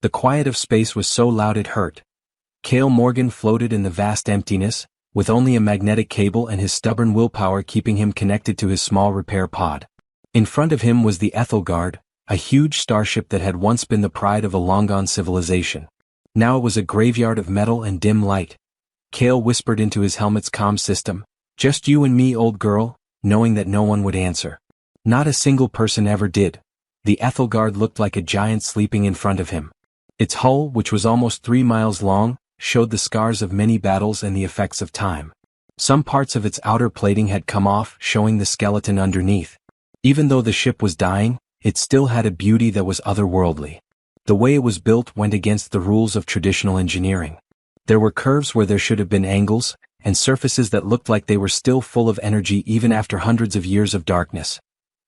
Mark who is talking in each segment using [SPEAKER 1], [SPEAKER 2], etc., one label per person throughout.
[SPEAKER 1] The quiet of space was so loud it hurt. Cale Morgan floated in the vast emptiness, with only a magnetic cable and his stubborn willpower keeping him connected to his small repair pod. In front of him was the Ethelgard, a huge starship that had once been the pride of a long-gone civilization. Now it was a graveyard of metal and dim light. Cale whispered into his helmet's comm system, "Just you and me, old girl," knowing that no one would answer. Not a single person ever did. The Ethelgard looked like a giant sleeping in front of him. Its hull, which was almost 3 miles long, showed the scars of many battles and the effects of time. Some parts of its outer plating had come off, showing the skeleton underneath. Even though the ship was dying, it still had a beauty that was otherworldly. The way it was built went against the rules of traditional engineering. There were curves where there should have been angles, and surfaces that looked like they were still full of energy even after hundreds of years of darkness.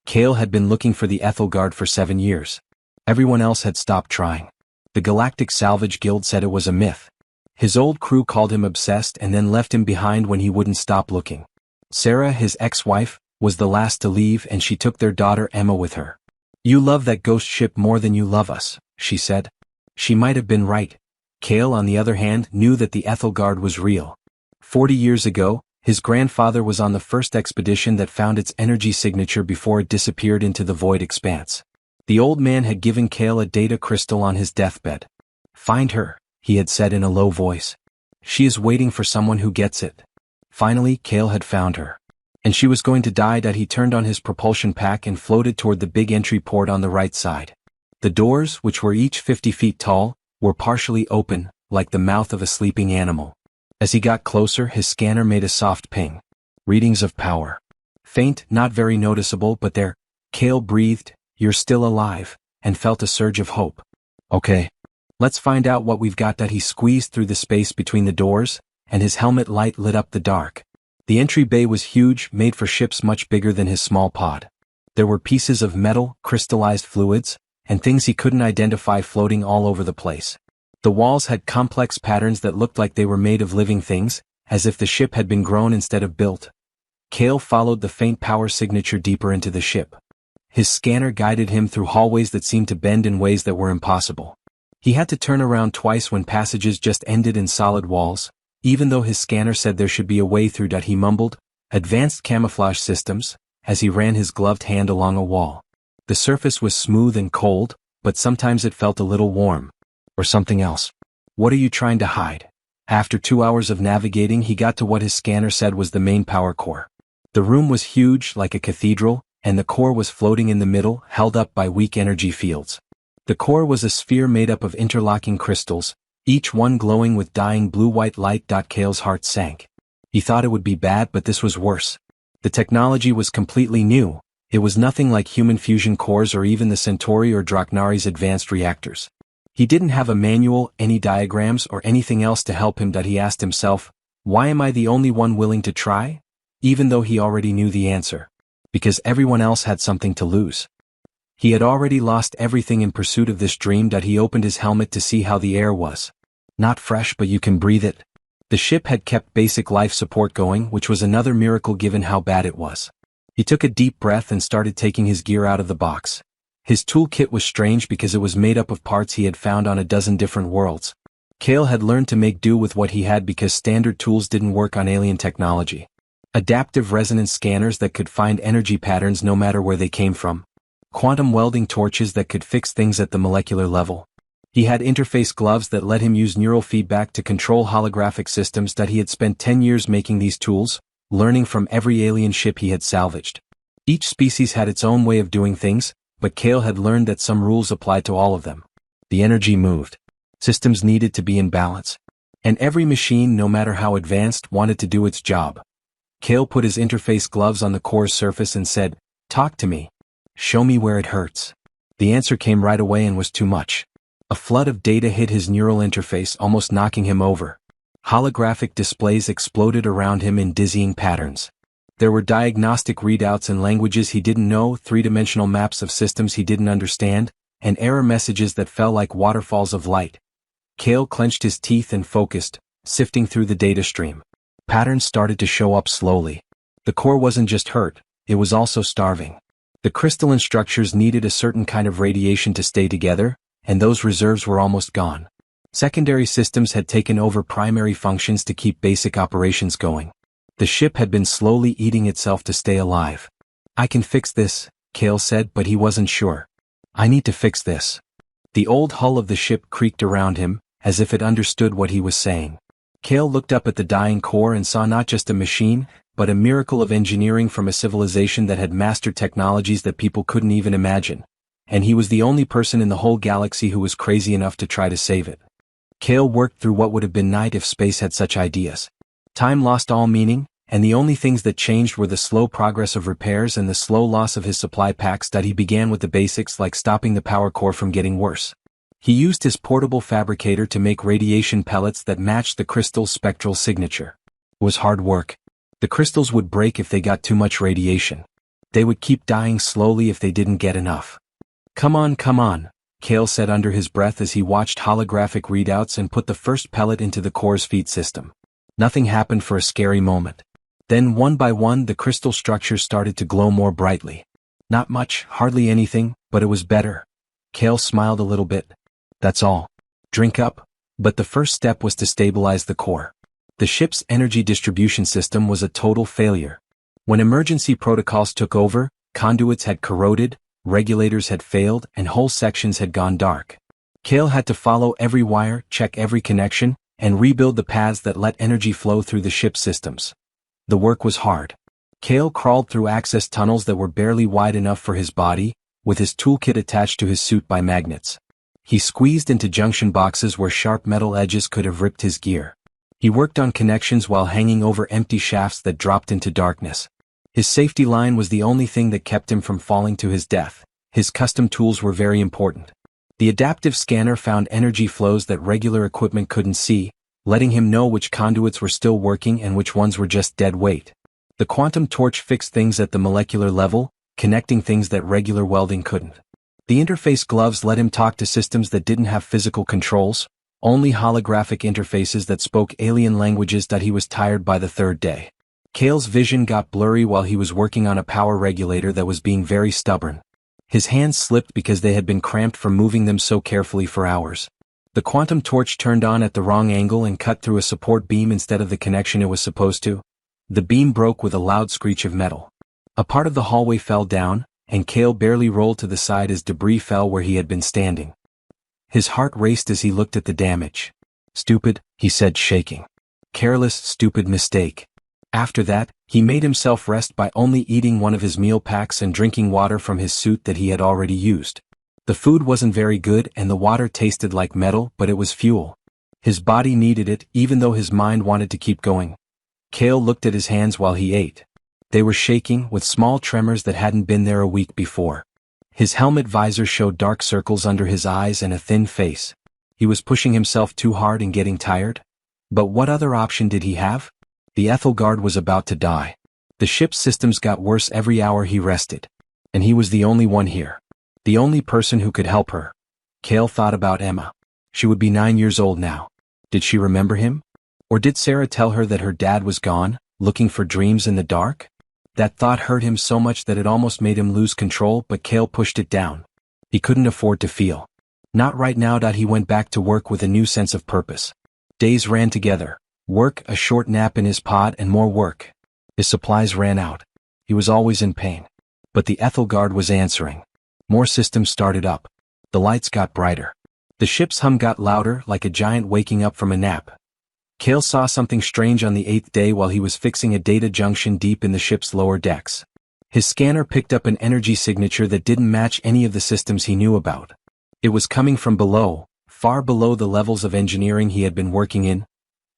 [SPEAKER 1] Cale had been looking for the Ethelgard for 7 years. Everyone else had stopped trying. The Galactic Salvage Guild said it was a myth. His old crew called him obsessed and then left him behind when he wouldn't stop looking. Sarah, his ex-wife, was the last to leave, and she took their daughter Emma with her. "You love that ghost ship more than you love us," she said. She might have been right. Cale, on the other hand, knew that the Ethelgard was real. 40 years ago, his grandfather was on the first expedition that found its energy signature before it disappeared into the void expanse. The old man had given Cale a data crystal on his deathbed. "Find her," he had said in a low voice. "She is waiting for someone who gets it." Finally, Cale had found her. And she was going to die. That he turned on his propulsion pack and floated toward the big entry port on the right side. The doors, which were each 50 feet tall, were partially open, like the mouth of a sleeping animal. As he got closer, his scanner made a soft ping. Readings of power. Faint, not very noticeable, but there. Cale breathed, "You're still alive," and felt a surge of hope. "Okay. Let's find out what we've got." That he squeezed through the space between the doors, and his helmet light lit up the dark. The entry bay was huge, made for ships much bigger than his small pod. There were pieces of metal, crystallized fluids, and things he couldn't identify floating all over the place. The walls had complex patterns that looked like they were made of living things, as if the ship had been grown instead of built. Cale followed the faint power signature deeper into the ship. His scanner guided him through hallways that seemed to bend in ways that were impossible. He had to turn around twice when passages just ended in solid walls. Even though his scanner said there should be a way through, he mumbled, "Advanced camouflage systems," as he ran his gloved hand along a wall. The surface was smooth and cold, but sometimes it felt a little warm. Or something else. "What are you trying to hide?" After 2 hours of navigating, he got to what his scanner said was the main power core. The room was huge, like a cathedral, and the core was floating in the middle, held up by weak energy fields. The core was a sphere made up of interlocking crystals, each one glowing with dying blue-white light. Cale's heart sank. He thought it would be bad, but this was worse. The technology was completely new. It was nothing like human fusion cores or even the Centauri or Draknari's advanced reactors. He didn't have a manual, any diagrams, or anything else to help him. He asked himself, "Why am I the only one willing to try?" Even though he already knew the answer. Because everyone else had something to lose. He had already lost everything in pursuit of this dream. He opened his helmet to see how the air was. Not fresh, but you can breathe it. The ship had kept basic life support going, which was another miracle given how bad it was. He took a deep breath and started taking his gear out of the box. His toolkit was strange because it was made up of parts he had found on a dozen different worlds. Cale had learned to make do with what he had because standard tools didn't work on alien technology. Adaptive resonance scanners that could find energy patterns no matter where they came from. Quantum welding torches that could fix things at the molecular level. He had interface gloves that let him use neural feedback to control holographic systems. He had spent 10 years making these tools, learning from every alien ship he had salvaged. Each species had its own way of doing things, but Cale had learned that some rules applied to all of them. The energy moved. Systems needed to be in balance. And every machine, no matter how advanced, wanted to do its job. Cale put his interface gloves on the core's surface and said, "Talk to me. Show me where it hurts." The answer came right away and was too much. A flood of data hit his neural interface, almost knocking him over. Holographic displays exploded around him in dizzying patterns. There were diagnostic readouts in languages he didn't know, three-dimensional maps of systems he didn't understand, and error messages that fell like waterfalls of light. Cale clenched his teeth and focused, sifting through the data stream. Patterns started to show up slowly. The core wasn't just hurt, it was also starving. The crystalline structures needed a certain kind of radiation to stay together, and those reserves were almost gone. Secondary systems had taken over primary functions to keep basic operations going. The ship had been slowly eating itself to stay alive. "I can fix this," Cale said, but he wasn't sure. "I need to fix this." The old hull of the ship creaked around him, as if it understood what he was saying. Cale looked up at the dying core and saw not just a machine, but a miracle of engineering from a civilization that had mastered technologies that people couldn't even imagine. And he was the only person in the whole galaxy who was crazy enough to try to save it. Cale worked through what would have been night if space had such ideas. Time lost all meaning, and the only things that changed were the slow progress of repairs and the slow loss of his supply packs. He began with the basics, like stopping the power core from getting worse. He used his portable fabricator to make radiation pellets that matched the crystal's spectral signature. It was hard work. The crystals would break if they got too much radiation. They would keep dying slowly if they didn't get enough. Come on, Cale said under his breath as he watched holographic readouts and put the first pellet into the core's feed system. Nothing happened for a scary moment. Then one by one the crystal structures started to glow more brightly. Not much, hardly anything, but it was better. Cale smiled a little bit. "That's all. Drink up." But the first step was to stabilize the core. The ship's energy distribution system was a total failure. When emergency protocols took over, conduits had corroded, regulators had failed, and whole sections had gone dark. Cale had to follow every wire, check every connection, and rebuild the paths that let energy flow through the ship's systems. The work was hard. Cale crawled through access tunnels that were barely wide enough for his body, with his toolkit attached to his suit by magnets. He squeezed into junction boxes where sharp metal edges could have ripped his gear. He worked on connections while hanging over empty shafts that dropped into darkness. His safety line was the only thing that kept him from falling to his death. His custom tools were very important. The adaptive scanner found energy flows that regular equipment couldn't see, letting him know which conduits were still working and which ones were just dead weight. The quantum torch fixed things at the molecular level, connecting things that regular welding couldn't. The interface gloves let him talk to systems that didn't have physical controls, only holographic interfaces that spoke alien languages. He was tired by the third day. Cale's vision got blurry while he was working on a power regulator that was being very stubborn. His hands slipped because they had been cramped from moving them so carefully for hours. The quantum torch turned on at the wrong angle and cut through a support beam instead of the connection it was supposed to. The beam broke with a loud screech of metal. A part of the hallway fell down, and Cale barely rolled to the side as debris fell where he had been standing. His heart raced as he looked at the damage. "Stupid," he said, shaking. "Careless, stupid mistake." After that, he made himself rest by only eating one of his meal packs and drinking water from his suit that he had already used. The food wasn't very good and the water tasted like metal, but it was fuel. His body needed it, even though his mind wanted to keep going. Cale looked at his hands while he ate. They were shaking, with small tremors that hadn't been there a week before. His helmet visor showed dark circles under his eyes and a thin face. He was pushing himself too hard and getting tired? But what other option did he have? The Ethelgard was about to die. The ship's systems got worse every hour he rested. And he was the only one here. The only person who could help her. Cale thought about Emma. She would be 9 years old now. Did she remember him? Or did Sarah tell her that her dad was gone, looking for dreams in the dark? That thought hurt him so much that it almost made him lose control, but Cale pushed it down. He couldn't afford to feel. Not right now. He went back to work with a new sense of purpose. Days ran together. Work, a short nap in his pod, and more work. His supplies ran out. He was always in pain. But the Ethelgard was answering. More systems started up. The lights got brighter. The ship's hum got louder, like a giant waking up from a nap. Cale saw something strange on the 8th day while he was fixing a data junction deep in the ship's lower decks. His scanner picked up an energy signature that didn't match any of the systems he knew about. It was coming from below, far below the levels of engineering he had been working in.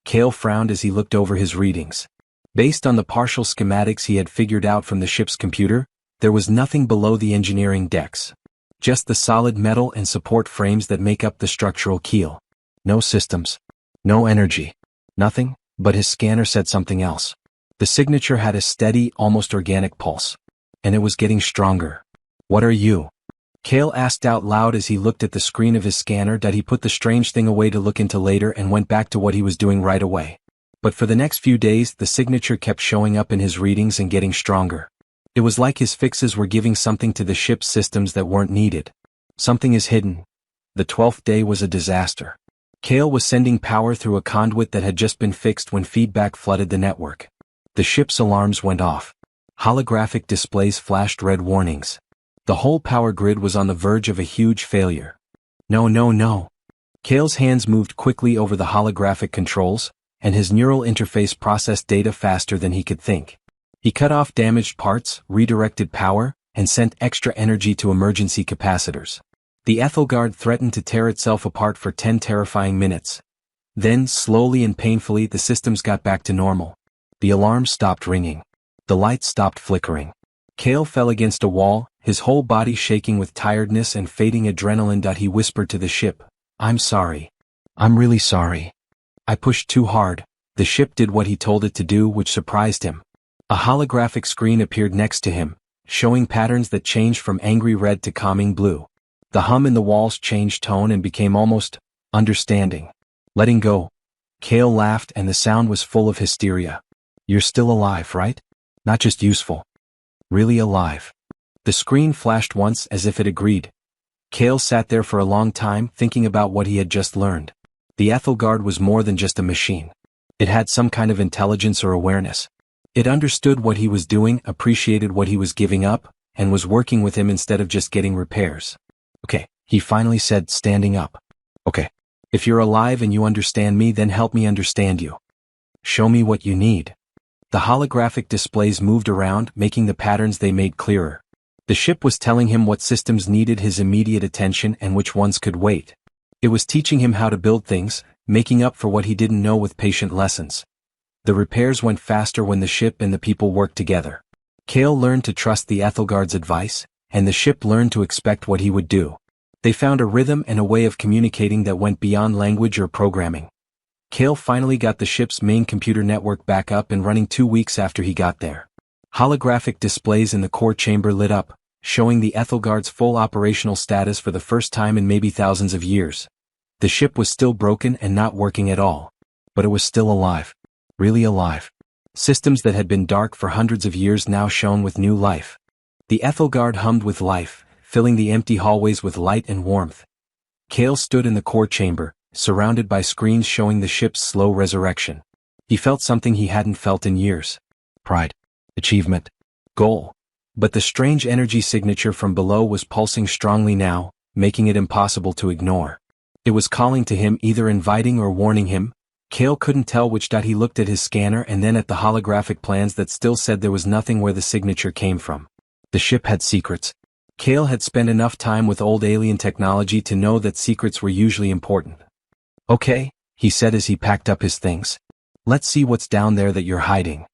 [SPEAKER 1] Cale frowned as he looked over his readings. Based on the partial schematics he had figured out from the ship's computer, there was nothing below the engineering decks. Just the solid metal and support frames that make up the structural keel. No systems. No energy. Nothing, but his scanner said something else. The signature had a steady, almost organic pulse. And it was getting stronger. "What are you?" Cale asked out loud as he looked at the screen of his scanner. He put the strange thing away to look into later and went back to what he was doing right away. But for the next few days, the signature kept showing up in his readings and getting stronger. It was like his fixes were giving something to the ship's systems that weren't needed. "Something is hidden." The 12th day was a disaster. Kale was sending power through a conduit that had just been fixed when feedback flooded the network. The ship's alarms went off. Holographic displays flashed red warnings. The whole power grid was on the verge of a huge failure. No, no, no. Kale's hands moved quickly over the holographic controls, and his neural interface processed data faster than he could think. He cut off damaged parts, redirected power, and sent extra energy to emergency capacitors. The Ethelgard threatened to tear itself apart for 10 terrifying minutes. Then, slowly and painfully, the systems got back to normal. The alarms stopped ringing. The lights stopped flickering. Kale fell against a wall, his whole body shaking with tiredness and fading adrenaline. He whispered to the ship, "I'm sorry. I'm really sorry. I pushed too hard." The ship did what he told it to do, which surprised him. A holographic screen appeared next to him, showing patterns that changed from angry red to calming blue. The hum in the walls changed tone and became almost understanding. "Letting go." Kale laughed, and the sound was full of hysteria. "You're still alive, right? Not just useful. Really alive." The screen flashed once as if it agreed. Kale sat there for a long time thinking about what he had just learned. The Ethelgard was more than just a machine. It had some kind of intelligence or awareness. It understood what he was doing, appreciated what he was giving up, and was working with him instead of just getting repairs. "Okay," he finally said, standing up. "Okay. If you're alive and you understand me, then help me understand you. Show me what you need." The holographic displays moved around, making the patterns they made clearer. The ship was telling him what systems needed his immediate attention and which ones could wait. It was teaching him how to build things, making up for what he didn't know with patient lessons. The repairs went faster when the ship and the people worked together. Kale learned to trust the Ethelgard's advice, and the ship learned to expect what he would do. They found a rhythm and a way of communicating that went beyond language or programming. Kale finally got the ship's main computer network back up and running 2 weeks after he got there. Holographic displays in the core chamber lit up, showing the Ethelgard's full operational status for the first time in maybe thousands of years. The ship was still broken and not working at all. But it was still alive. Really alive. Systems that had been dark for hundreds of years now shone with new life. The Ethelgard hummed with life, filling the empty hallways with light and warmth. Kale stood in the core chamber, surrounded by screens showing the ship's slow resurrection. He felt something he hadn't felt in years. Pride. Achievement. Goal. But the strange energy signature from below was pulsing strongly now, making it impossible to ignore. It was calling to him, either inviting or warning him. Kale couldn't tell which. He looked at his scanner and then at the holographic plans that still said there was nothing where the signature came from. The ship had secrets. Kale had spent enough time with old alien technology to know that secrets were usually important. "Okay," he said as he packed up his things. "Let's see what's down there that you're hiding."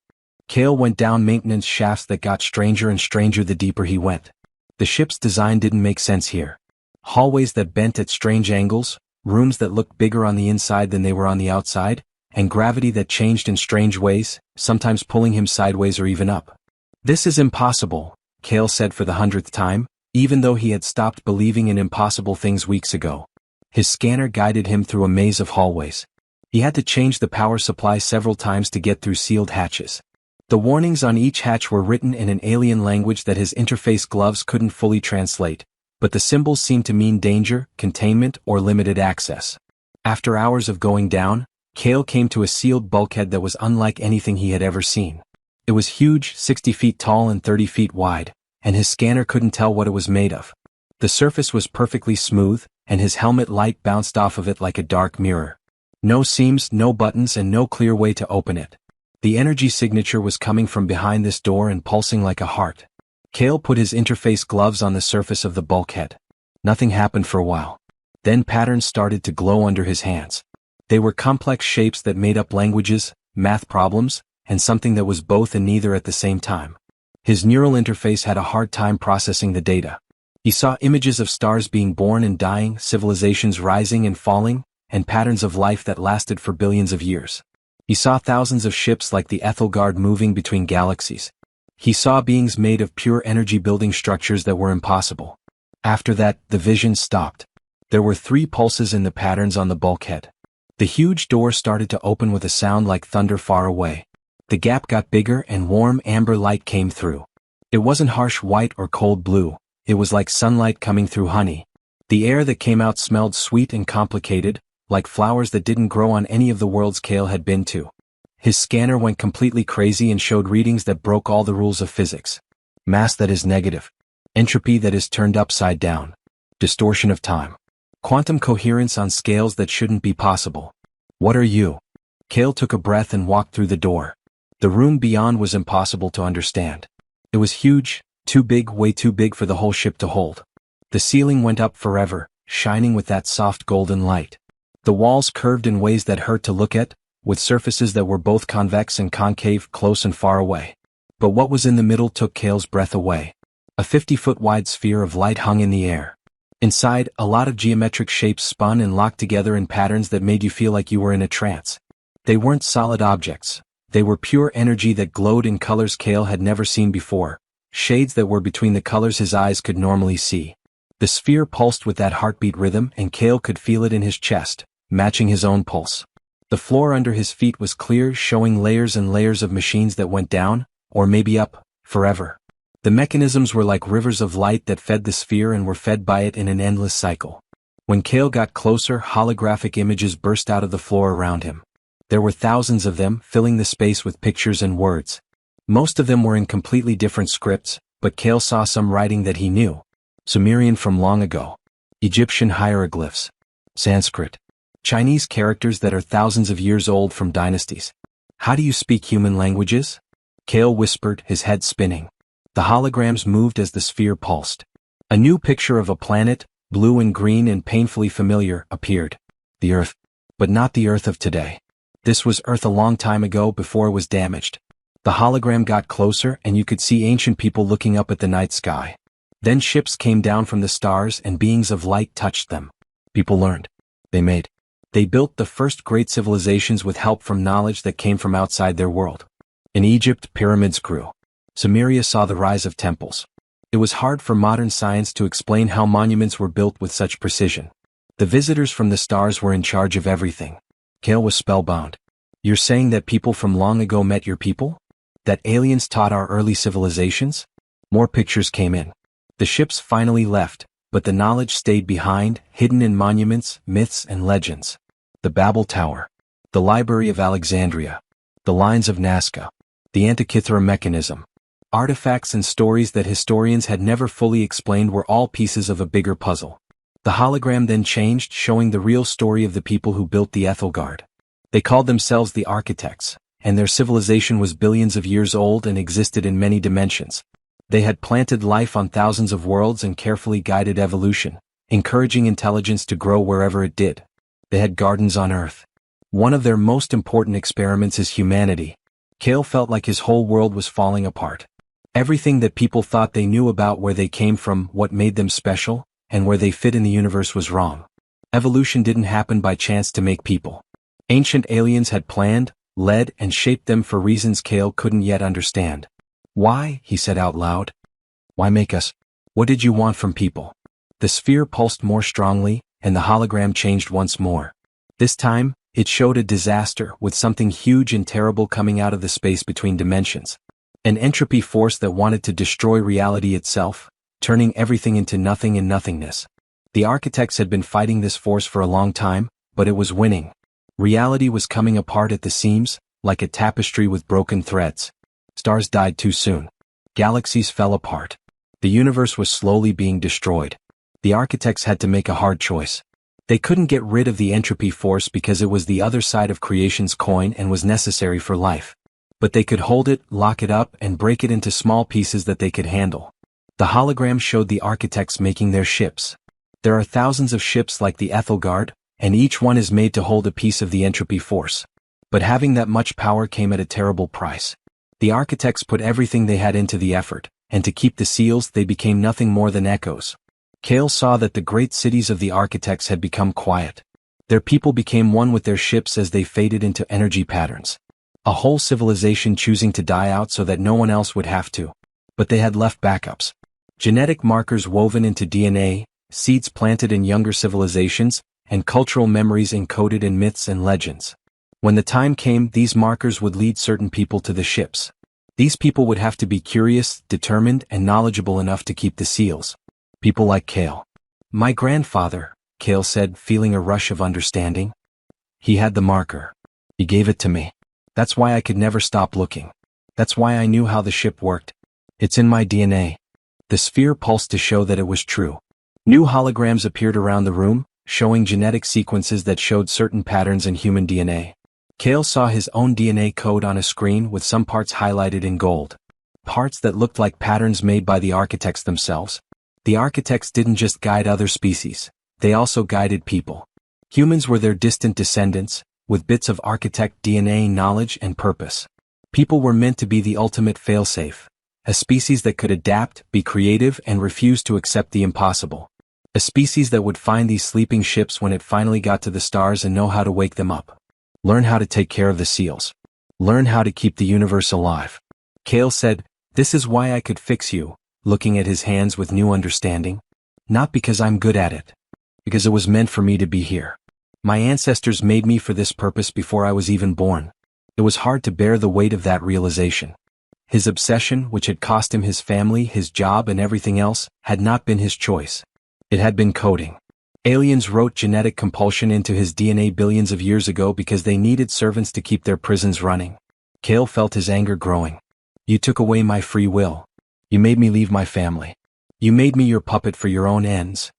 [SPEAKER 1] Kale went down maintenance shafts that got stranger and stranger the deeper he went. The ship's design didn't make sense here. Hallways that bent at strange angles, rooms that looked bigger on the inside than they were on the outside, and gravity that changed in strange ways, sometimes pulling him sideways or even up. "This is impossible," Kale said for the 100th time, even though he had stopped believing in impossible things weeks ago. His scanner guided him through a maze of hallways. He had to change the power supply several times to get through sealed hatches. The warnings on each hatch were written in an alien language that his interface gloves couldn't fully translate, but the symbols seemed to mean danger, containment, or limited access. After hours of going down, Kale came to a sealed bulkhead that was unlike anything he had ever seen. It was huge, 60 feet tall and 30 feet wide, and his scanner couldn't tell what it was made of. The surface was perfectly smooth, and his helmet light bounced off of it like a dark mirror. No seams, no buttons, and no clear way to open it. The energy signature was coming from behind this door and pulsing like a heart. Kale put his interface gloves on the surface of the bulkhead. Nothing happened for a while. Then patterns started to glow under his hands. They were complex shapes that made up languages, math problems, and something that was both and neither at the same time. His neural interface had a hard time processing the data. He saw images of stars being born and dying, civilizations rising and falling, and patterns of life that lasted for billions of years. He saw thousands of ships like the Ethelgard moving between galaxies. He saw beings made of pure energy building structures that were impossible. After that, the vision stopped. There were 3 pulses in the patterns on the bulkhead. The huge door started to open with a sound like thunder far away. The gap got bigger and warm amber light came through. It wasn't harsh white or cold blue. It was like sunlight coming through honey. The air that came out smelled sweet and complicated, like flowers that didn't grow on any of the worlds Kale had been to. His scanner went completely crazy and showed readings that broke all the rules of physics. Mass that is negative. Entropy that is turned upside down. Distortion of time. Quantum coherence on scales that shouldn't be possible. What are you? Kale took a breath and walked through the door. The room beyond was impossible to understand. It was huge, too big, way too big for the whole ship to hold. The ceiling went up forever, shining with that soft golden light. The walls curved in ways that hurt to look at, with surfaces that were both convex and concave, close and far away. But what was in the middle took Kale's breath away. A 50-foot wide sphere of light hung in the air. Inside, a lot of geometric shapes spun and locked together in patterns that made you feel like you were in a trance. They weren't solid objects. They were pure energy that glowed in colors Kale had never seen before, shades that were between the colors his eyes could normally see. The sphere pulsed with that heartbeat rhythm and Kale could feel it in his chest, matching his own pulse. The floor under his feet was clear, showing layers and layers of machines that went down, or maybe up, forever. The mechanisms were like rivers of light that fed the sphere and were fed by it in an endless cycle. When Kale got closer, holographic images burst out of the floor around him. There were thousands of them, filling the space with pictures and words. Most of them were in completely different scripts, but Kale saw some writing that he knew. Sumerian from long ago. Egyptian hieroglyphs. Sanskrit. Chinese characters that are thousands of years old from dynasties. How do you speak human languages? Kale whispered, his head spinning. The holograms moved as the sphere pulsed. A new picture of a planet, blue and green and painfully familiar, appeared. The Earth. But not the Earth of today. This was Earth a long time ago before it was damaged. The hologram got closer and you could see ancient people looking up at the night sky. Then ships came down from the stars and beings of light touched them. People learned. They built the first great civilizations with help from knowledge that came from outside their world. In Egypt, pyramids grew. Sumeria saw the rise of temples. It was hard for modern science to explain how monuments were built with such precision. The visitors from the stars were in charge of everything. Kale was spellbound. You're saying that people from long ago met your people? That aliens taught our early civilizations? More pictures came in. The ships finally left, but the knowledge stayed behind, hidden in monuments, myths, and legends. The Babel Tower. The Library of Alexandria. The Lines of Nazca. The Antikythera mechanism. Artifacts and stories that historians had never fully explained were all pieces of a bigger puzzle. The hologram then changed, showing the real story of the people who built the Ethelgard. They called themselves the Architects, and their civilization was billions of years old and existed in many dimensions. They had planted life on thousands of worlds and carefully guided evolution, encouraging intelligence to grow wherever it did. They had gardens on Earth. One of their most important experiments is humanity. Kale felt like his whole world was falling apart. Everything that people thought they knew about where they came from, what made them special, and where they fit in the universe was wrong. Evolution didn't happen by chance to make people. Ancient aliens had planned, led, and shaped them for reasons Kale couldn't yet understand. Why? He said out loud. Why make us? What did you want from people? The sphere pulsed more strongly, and the hologram changed once more. This time, it showed a disaster with something huge and terrible coming out of the space between dimensions. An entropy force that wanted to destroy reality itself, turning everything into nothing and nothingness. The architects had been fighting this force for a long time, but it was winning. Reality was coming apart at the seams, like a tapestry with broken threads. Stars died too soon. Galaxies fell apart. The universe was slowly being destroyed. The architects had to make a hard choice. They couldn't get rid of the entropy force because it was the other side of creation's coin and was necessary for life. But they could hold it, lock it up, and break it into small pieces that they could handle. The hologram showed the architects making their ships. There are thousands of ships like the Ethelgard, and each one is made to hold a piece of the entropy force. But having that much power came at a terrible price. The architects put everything they had into the effort, and to keep the seals they became nothing more than echoes. Kale saw that the great cities of the architects had become quiet. Their people became one with their ships as they faded into energy patterns. A whole civilization choosing to die out so that no one else would have to. But they had left backups. Genetic markers woven into DNA, seeds planted in younger civilizations, and cultural memories encoded in myths and legends. When the time came, these markers would lead certain people to the ships. These people would have to be curious, determined, and knowledgeable enough to keep the seals. People like Kale. My grandfather, Kale said, feeling a rush of understanding. He had the marker. He gave it to me. That's why I could never stop looking. That's why I knew how the ship worked. It's in my DNA. The sphere pulsed to show that it was true. New holograms appeared around the room, showing genetic sequences that showed certain patterns in human DNA. Kale saw his own DNA code on a screen with some parts highlighted in gold. Parts that looked like patterns made by the architects themselves. The architects didn't just guide other species, they also guided people. Humans were their distant descendants, with bits of architect DNA knowledge and purpose. People were meant to be the ultimate failsafe, a species that could adapt, be creative, and refuse to accept the impossible. A species that would find these sleeping ships when it finally got to the stars and know how to wake them up. Learn how to take care of the seals. Learn how to keep the universe alive. Kale said, "This is why I could fix you," looking at his hands with new understanding. Not because I'm good at it. Because it was meant for me to be here. My ancestors made me for this purpose before I was even born. It was hard to bear the weight of that realization. His obsession, which had cost him his family, his job, and everything else, had not been his choice. It had been coding. Aliens wrote genetic compulsion into his DNA billions of years ago because they needed servants to keep their prisons running. Kale felt his anger growing. You took away my free will. You made me leave my family. You made me your puppet for your own ends.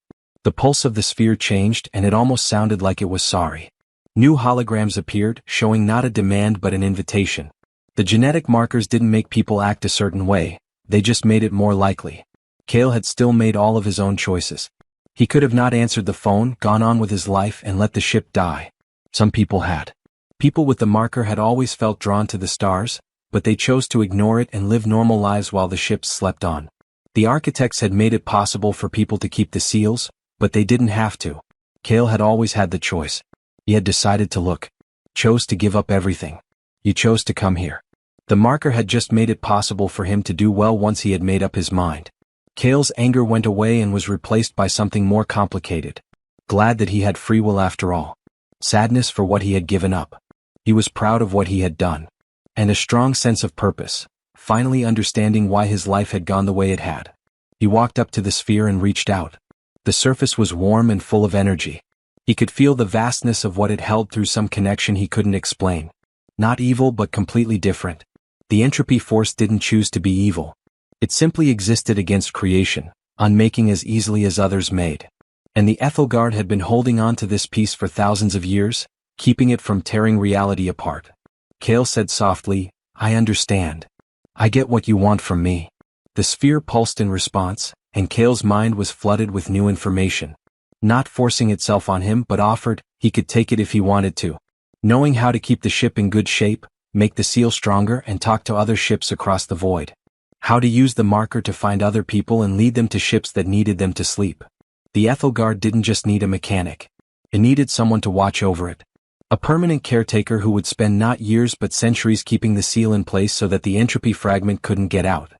[SPEAKER 1] The pulse of the sphere changed and it almost sounded like it was sorry. New holograms appeared, showing not a demand but an invitation. The genetic markers didn't make people act a certain way, they just made it more likely. Kale had still made all of his own choices. He could have not answered the phone, gone on with his life, and let the ship die. Some people had. People with the marker had always felt drawn to the stars, but they chose to ignore it and live normal lives while the ships slept on. The architects had made it possible for people to keep the seals, but they didn't have to. Kale had always had the choice. He had decided to look. Chose to give up everything. He chose to come here. The marker had just made it possible for him to do well once he had made up his mind. Kale's anger went away and was replaced by something more complicated. Glad that he had free will after all. Sadness for what he had given up. He was proud of what he had done. And a strong sense of purpose, finally understanding why his life had gone the way it had. He walked up to the sphere and reached out. The surface was warm and full of energy. He could feel the vastness of what it held through some connection he couldn't explain. Not evil but completely different. The entropy force didn't choose to be evil. It simply existed against creation, unmaking as easily as others made. And the Ethelgard had been holding on to this piece for thousands of years, keeping it from tearing reality apart. Kale said softly, "I understand. I get what you want from me." The sphere pulsed in response, and Kale's mind was flooded with new information. Not forcing itself on him but offered, he could take it if he wanted to. Knowing how to keep the ship in good shape, make the seal stronger and talk to other ships across the void. How to use the marker to find other people and lead them to ships that needed them to sleep. The Ethelgard didn't just need a mechanic. It needed someone to watch over it. A permanent caretaker who would spend not years but centuries keeping the seal in place so that the entropy fragment couldn't get out.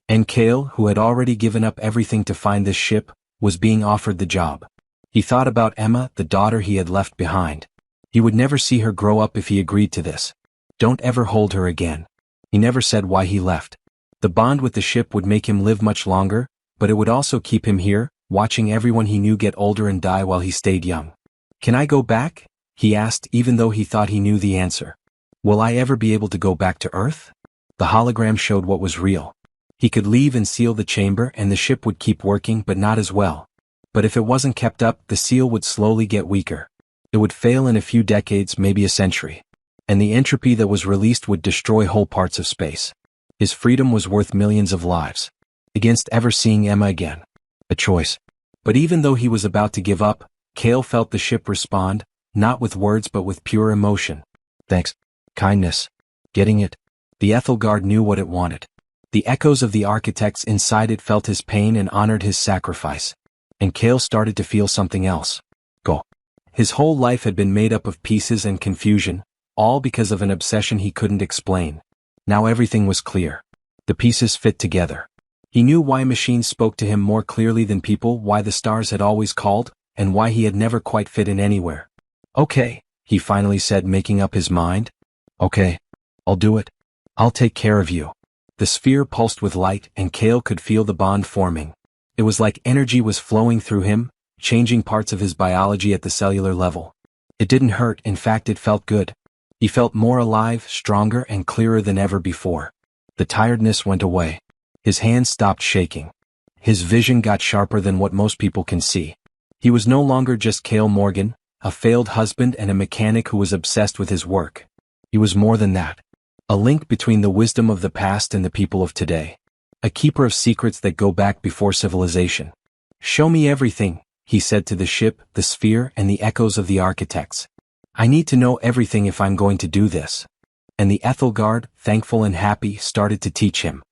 [SPEAKER 1] And Kale, who had already given up everything to find this ship, was being offered the job. He thought about Emma, the daughter he had left behind. He would never see her grow up if he agreed to this. Don't ever hold her again. He never said why he left. The bond with the ship would make him live much longer, but it would also keep him here, watching everyone he knew get older and die while he stayed young. "Can I go back?" he asked, even though he thought he knew the answer. "Will I ever be able to go back to Earth?" The hologram showed what was real. He could leave and seal the chamber and the ship would keep working but not as well. But if it wasn't kept up, the seal would slowly get weaker. It would fail in a few decades, maybe a century. And the entropy that was released would destroy whole parts of space. His freedom was worth millions of lives. Against ever seeing Emma again. A choice. But even though he was about to give up, Kale felt the ship respond, not with words but with pure emotion. Thanks. Kindness. Getting it. The Ethelgard knew what it wanted. The echoes of the architects inside it felt his pain and honored his sacrifice. And Kale started to feel something else. Go. His whole life had been made up of pieces and confusion, all because of an obsession he couldn't explain. Now everything was clear. The pieces fit together. He knew why machines spoke to him more clearly than people, why the stars had always called, and why he had never quite fit in anywhere. "Okay," he finally said, making up his mind. "Okay. I'll do it. I'll take care of you." The sphere pulsed with light and Kale could feel the bond forming. It was like energy was flowing through him, changing parts of his biology at the cellular level. It didn't hurt, in fact it felt good. He felt more alive, stronger, and clearer than ever before. The tiredness went away. His hands stopped shaking. His vision got sharper than what most people can see. He was no longer just Cale Morgan, a failed husband and a mechanic who was obsessed with his work. He was more than that. A link between the wisdom of the past and the people of today. A keeper of secrets that go back before civilization. "Show me everything," he said to the ship, the sphere, and the echoes of the architects. "I need to know everything if I'm going to do this." And the Ethelgard, thankful and happy, started to teach him.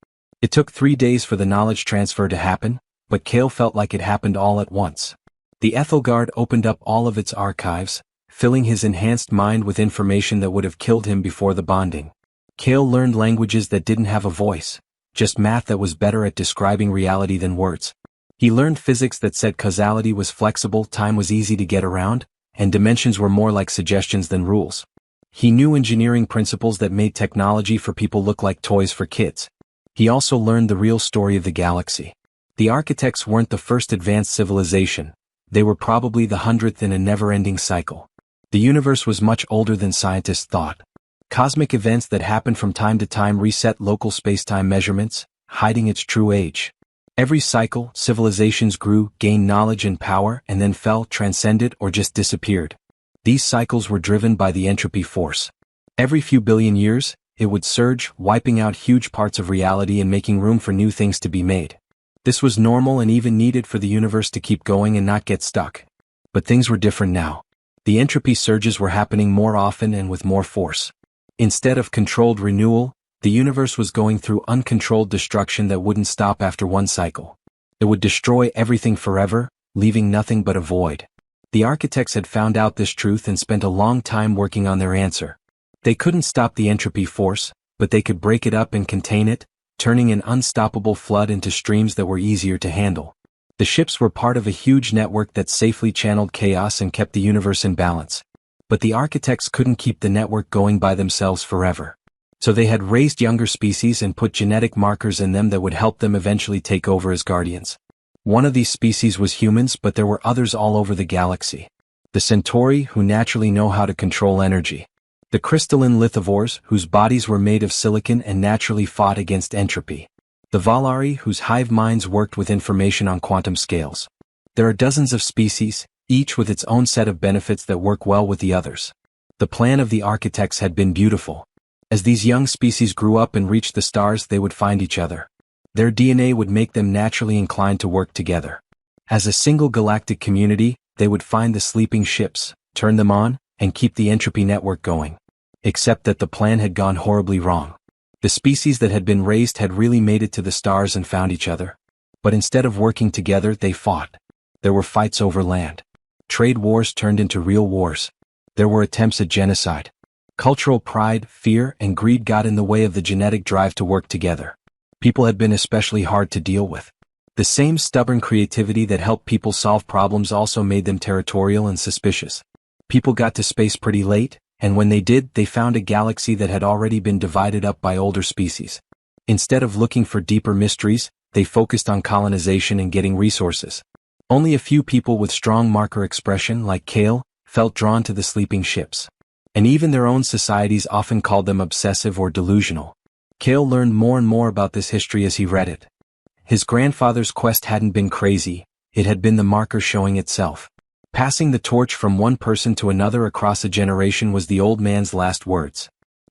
[SPEAKER 1] It took 3 days for the knowledge transfer to happen, but Cale felt like it happened all at once. The Ethelgard opened up all of its archives, filling his enhanced mind with information that would have killed him before the bonding. Cale learned languages that didn't have a voice, just math that was better at describing reality than words. He learned physics that said causality was flexible, time was easy to get around, and dimensions were more like suggestions than rules. He knew engineering principles that made technology for people look like toys for kids. He also learned the real story of the galaxy. The architects weren't the first advanced civilization. They were probably the 100th in a never-ending cycle. The universe was much older than scientists thought. Cosmic events that happened from time to time reset local space-time measurements, hiding its true age. Every cycle, civilizations grew, gained knowledge and power, and then fell, transcended, or just disappeared. These cycles were driven by the entropy force. Every few billion years, it would surge, wiping out huge parts of reality and making room for new things to be made. This was normal and even needed for the universe to keep going and not get stuck. But things were different now. The entropy surges were happening more often and with more force. Instead of controlled renewal, the universe was going through uncontrolled destruction that wouldn't stop after one cycle. It would destroy everything forever, leaving nothing but a void. The architects had found out this truth and spent a long time working on their answer. They couldn't stop the entropy force, but they could break it up and contain it, turning an unstoppable flood into streams that were easier to handle. The ships were part of a huge network that safely channeled chaos and kept the universe in balance. But the architects couldn't keep the network going by themselves forever. So they had raised younger species and put genetic markers in them that would help them eventually take over as guardians. One of these species was humans, but there were others all over the galaxy. The Centauri, who naturally know how to control energy. The crystalline lithivores, whose bodies were made of silicon and naturally fought against entropy. The Valari, whose hive minds worked with information on quantum scales. There are dozens of species, each with its own set of benefits that work well with the others. The plan of the architects had been beautiful. As these young species grew up and reached the stars, they would find each other. Their DNA would make them naturally inclined to work together. As a single galactic community, they would find the sleeping ships, turn them on, and keep the entropy network going. Except that the plan had gone horribly wrong. The species that had been raised had really made it to the stars and found each other. But instead of working together, they fought. There were fights over land. Trade wars turned into real wars. There were attempts at genocide. Cultural pride, fear, and greed got in the way of the genetic drive to work together. People had been especially hard to deal with. The same stubborn creativity that helped people solve problems also made them territorial and suspicious. People got to space pretty late, and when they did, they found a galaxy that had already been divided up by older species. Instead of looking for deeper mysteries, they focused on colonization and getting resources. Only a few people with strong marker expression, like Cale, felt drawn to the sleeping ships. And even their own societies often called them obsessive or delusional. Cale learned more and more about this history as he read it. His grandfather's quest hadn't been crazy, it had been the marker showing itself. Passing the torch from one person to another across a generation was the old man's last words.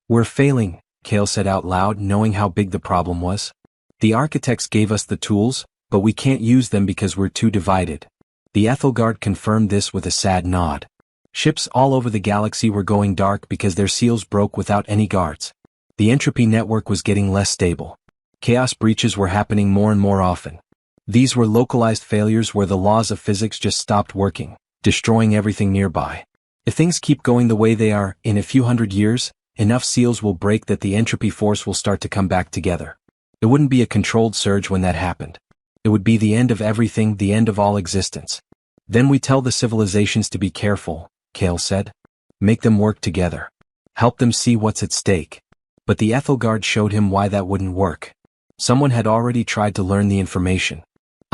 [SPEAKER 1] "We're failing," Cale said out loud, knowing how big the problem was. "The architects gave us the tools, but we can't use them because we're too divided." The Ethelgard confirmed this with a sad nod. Ships all over the galaxy were going dark because their seals broke without any guards. The entropy network was getting less stable. Chaos breaches were happening more and more often. These were localized failures where the laws of physics just stopped working, destroying everything nearby. If things keep going the way they are, in a few hundred years, enough seals will break that the entropy force will start to come back together. It wouldn't be a controlled surge when that happened. It would be the end of everything, the end of all existence. "Then we tell the civilizations to be careful," Cale said. "Make them work together. Help them see what's at stake." But the Ethelgard showed him why that wouldn't work. Someone had already tried to learn the information.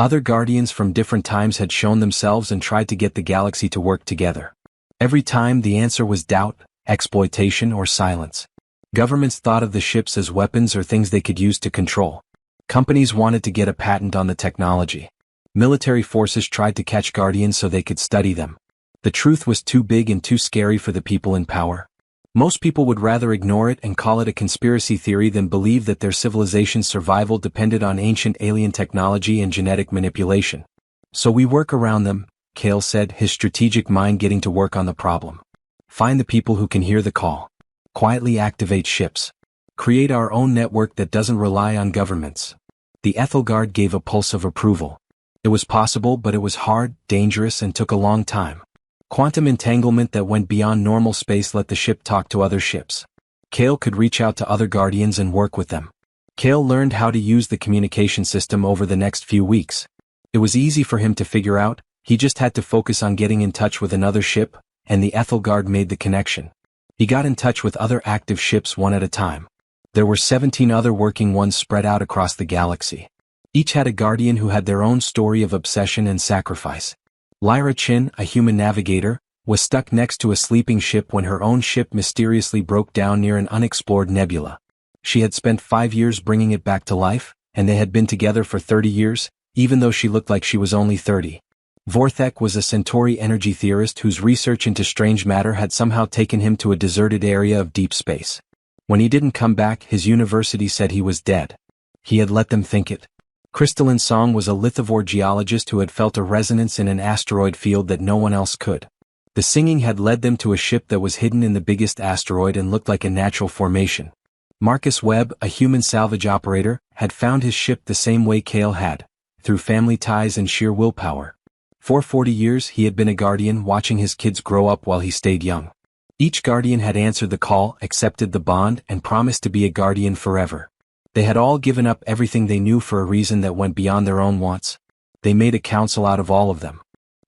[SPEAKER 1] Other Guardians from different times had shown themselves and tried to get the galaxy to work together. Every time the answer was doubt, exploitation, or silence. Governments thought of the ships as weapons or things they could use to control. Companies wanted to get a patent on the technology. Military forces tried to catch Guardians so they could study them. The truth was too big and too scary for the people in power. Most people would rather ignore it and call it a conspiracy theory than believe that their civilization's survival depended on ancient alien technology and genetic manipulation. So we work around them, Kale said, his strategic mind getting to work on the problem. Find the people who can hear the call. Quietly activate ships. Create our own network that doesn't rely on governments. The Ethelgard gave a pulse of approval. It was possible, but it was hard, dangerous, and took a long time. Quantum entanglement that went beyond normal space let the ship talk to other ships. Kale could reach out to other Guardians and work with them. Kale learned how to use the communication system over the next few weeks. It was easy for him to figure out, he just had to focus on getting in touch with another ship, and the Ethelgard made the connection. He got in touch with other active ships one at a time. There were 17 other working ones spread out across the galaxy. Each had a Guardian who had their own story of obsession and sacrifice. Lyra Chin, a human navigator, was stuck next to a sleeping ship when her own ship mysteriously broke down near an unexplored nebula. She had spent 5 years bringing it back to life, and they had been together for 30 years, even though she looked like she was only 30. Vorthek was a Centauri energy theorist whose research into strange matter had somehow taken him to a deserted area of deep space. When he didn't come back, his university said he was dead. He had let them think it. Crystalline Song was a lithivore geologist who had felt a resonance in an asteroid field that no one else could. The singing had led them to a ship that was hidden in the biggest asteroid and looked like a natural formation. Marcus Webb, a human salvage operator, had found his ship the same way Kale had, through family ties and sheer willpower. For 40 years he had been a Guardian, watching his kids grow up while he stayed young. Each Guardian had answered the call, accepted the bond, and promised to be a Guardian forever. They had all given up everything they knew for a reason that went beyond their own wants. They made a council out of all of them.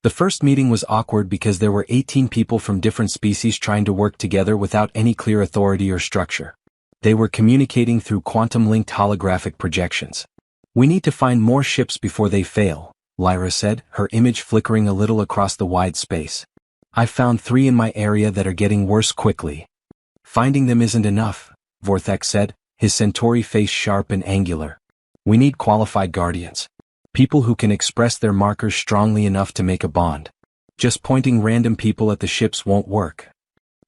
[SPEAKER 1] The first meeting was awkward because there were 18 people from different species trying to work together without any clear authority or structure. They were communicating through quantum-linked holographic projections. "We need to find more ships before they fail," Lyra said, her image flickering a little across the wide space. "I found 3 in my area that are getting worse quickly." "Finding them isn't enough," Vorthek said, his Centauri face sharp and angular. "We need qualified Guardians. People who can express their markers strongly enough to make a bond. Just pointing random people at the ships won't work."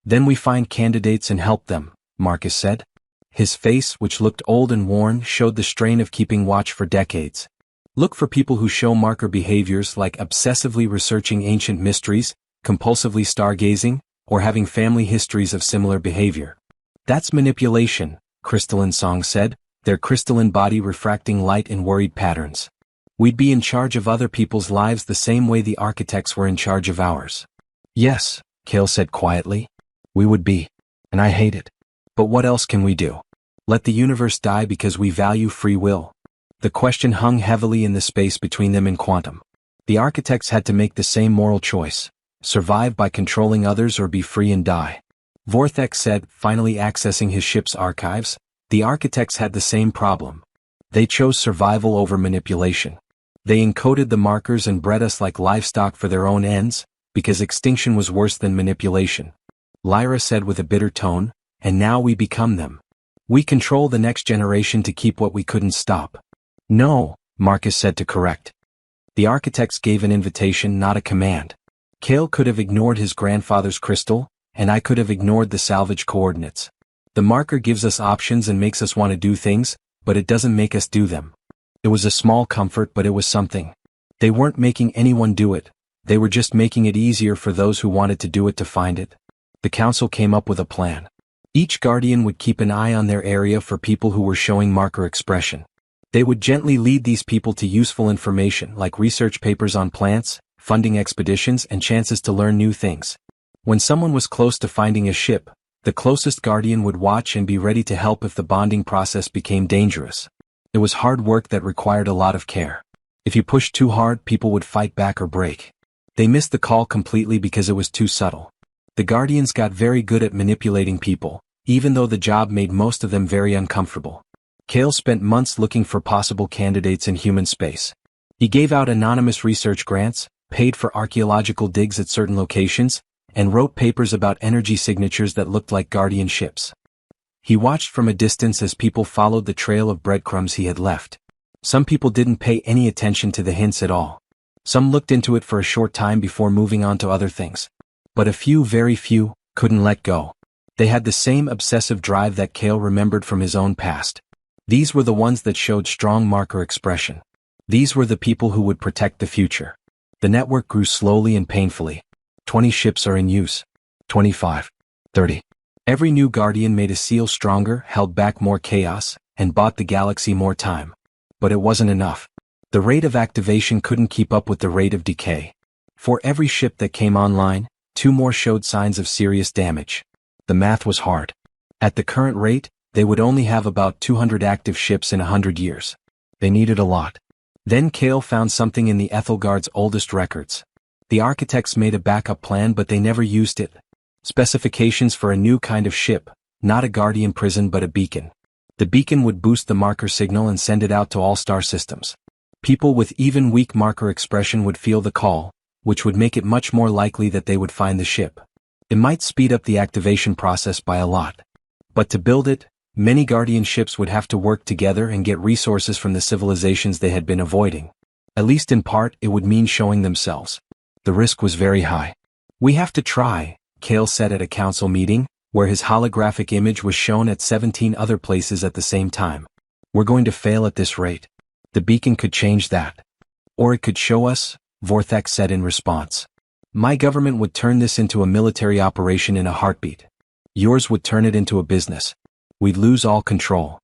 [SPEAKER 1] "Then we find candidates and help them," Marcus said. His face, which looked old and worn, showed the strain of keeping watch for decades. "Look for people who show marker behaviors like obsessively researching ancient mysteries, compulsively stargazing, or having family histories of similar behavior." "That's manipulation," Crystalline Song said, their crystalline body refracting light in worried patterns. "We'd be in charge of other people's lives the same way the architects were in charge of ours." "Yes," Kale said quietly. "We would be. And I hate it. But what else can we do? Let the universe die because we value free will?" The question hung heavily in the space between them and Quantum. The architects had to make the same moral choice: survive by controlling others or be free and die. Vorthek said, finally accessing his ship's archives. The architects had the same problem. They chose survival over manipulation. They encoded the markers and bred us like livestock for their own ends, because extinction was worse than manipulation. Lyra said with a bitter tone, "And now we become them. We control the next generation to keep what we couldn't stop." "No," Marcus said to correct. The architects gave an invitation, not a command. Kale could have ignored his grandfather's crystal, and I could have ignored the salvage coordinates. The marker gives us options and makes us want to do things, but it doesn't make us do them. It was a small comfort, but it was something. They weren't making anyone do it. They were just making it easier for those who wanted to do it to find it. The council came up with a plan. Each Guardian would keep an eye on their area for people who were showing marker expression. They would gently lead these people to useful information like research papers on plants, funding expeditions, and chances to learn new things. When someone was close to finding a ship, the closest Guardian would watch and be ready to help if the bonding process became dangerous. It was hard work that required a lot of care. If you pushed too hard, people would fight back or break. They missed the call completely because it was too subtle. The Guardians got very good at manipulating people, even though the job made most of them very uncomfortable. Kale spent months looking for possible candidates in human space. He gave out anonymous research grants, paid for archaeological digs at certain locations, and wrote papers about energy signatures that looked like Guardian ships. He watched from a distance as people followed the trail of breadcrumbs he had left. Some people didn't pay any attention to the hints at all. Some looked into it for a short time before moving on to other things. But a few, very few, couldn't let go. They had the same obsessive drive that Cale remembered from his own past. These were the ones that showed strong marker expression. These were the people who would protect the future. The network grew slowly and painfully. 20 ships are in use. 25. 30. Every new Guardian made a seal stronger, held back more chaos, and bought the galaxy more time. But it wasn't enough. The rate of activation couldn't keep up with the rate of decay. For every ship that came online, 2 more showed signs of serious damage. The math was hard. At the current rate, they would only have about 200 active ships in 100 years. They needed a lot. Then Cale found something in the Ethelgard's oldest records. The architects made a backup plan, but they never used it. Specifications for a new kind of ship, not a Guardian prison but a beacon. The beacon would boost the marker signal and send it out to all star systems. People with even weak marker expression would feel the call, which would make it much more likely that they would find the ship. It might speed up the activation process by a lot. But to build it, many Guardian ships would have to work together and get resources from the civilizations they had been avoiding. At least in part, it would mean showing themselves. The risk was very high. "We have to try," Cale said at a council meeting, where his holographic image was shown at 17 other places at the same time. "We're going to fail at this rate. The beacon could change that. Or it could show us," Vorthek said in response. "My government would turn this into a military operation in a heartbeat. Yours would turn it into a business. We'd lose all control."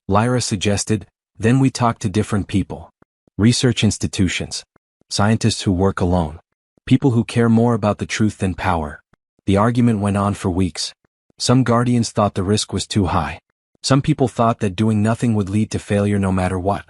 [SPEAKER 1] Lyra suggested, "Then we talk to different people. Research institutions. Scientists who work alone. People who care more about the truth than power." The argument went on for weeks. Some Guardians thought the risk was too high. Some people thought that doing nothing would lead to failure no matter what.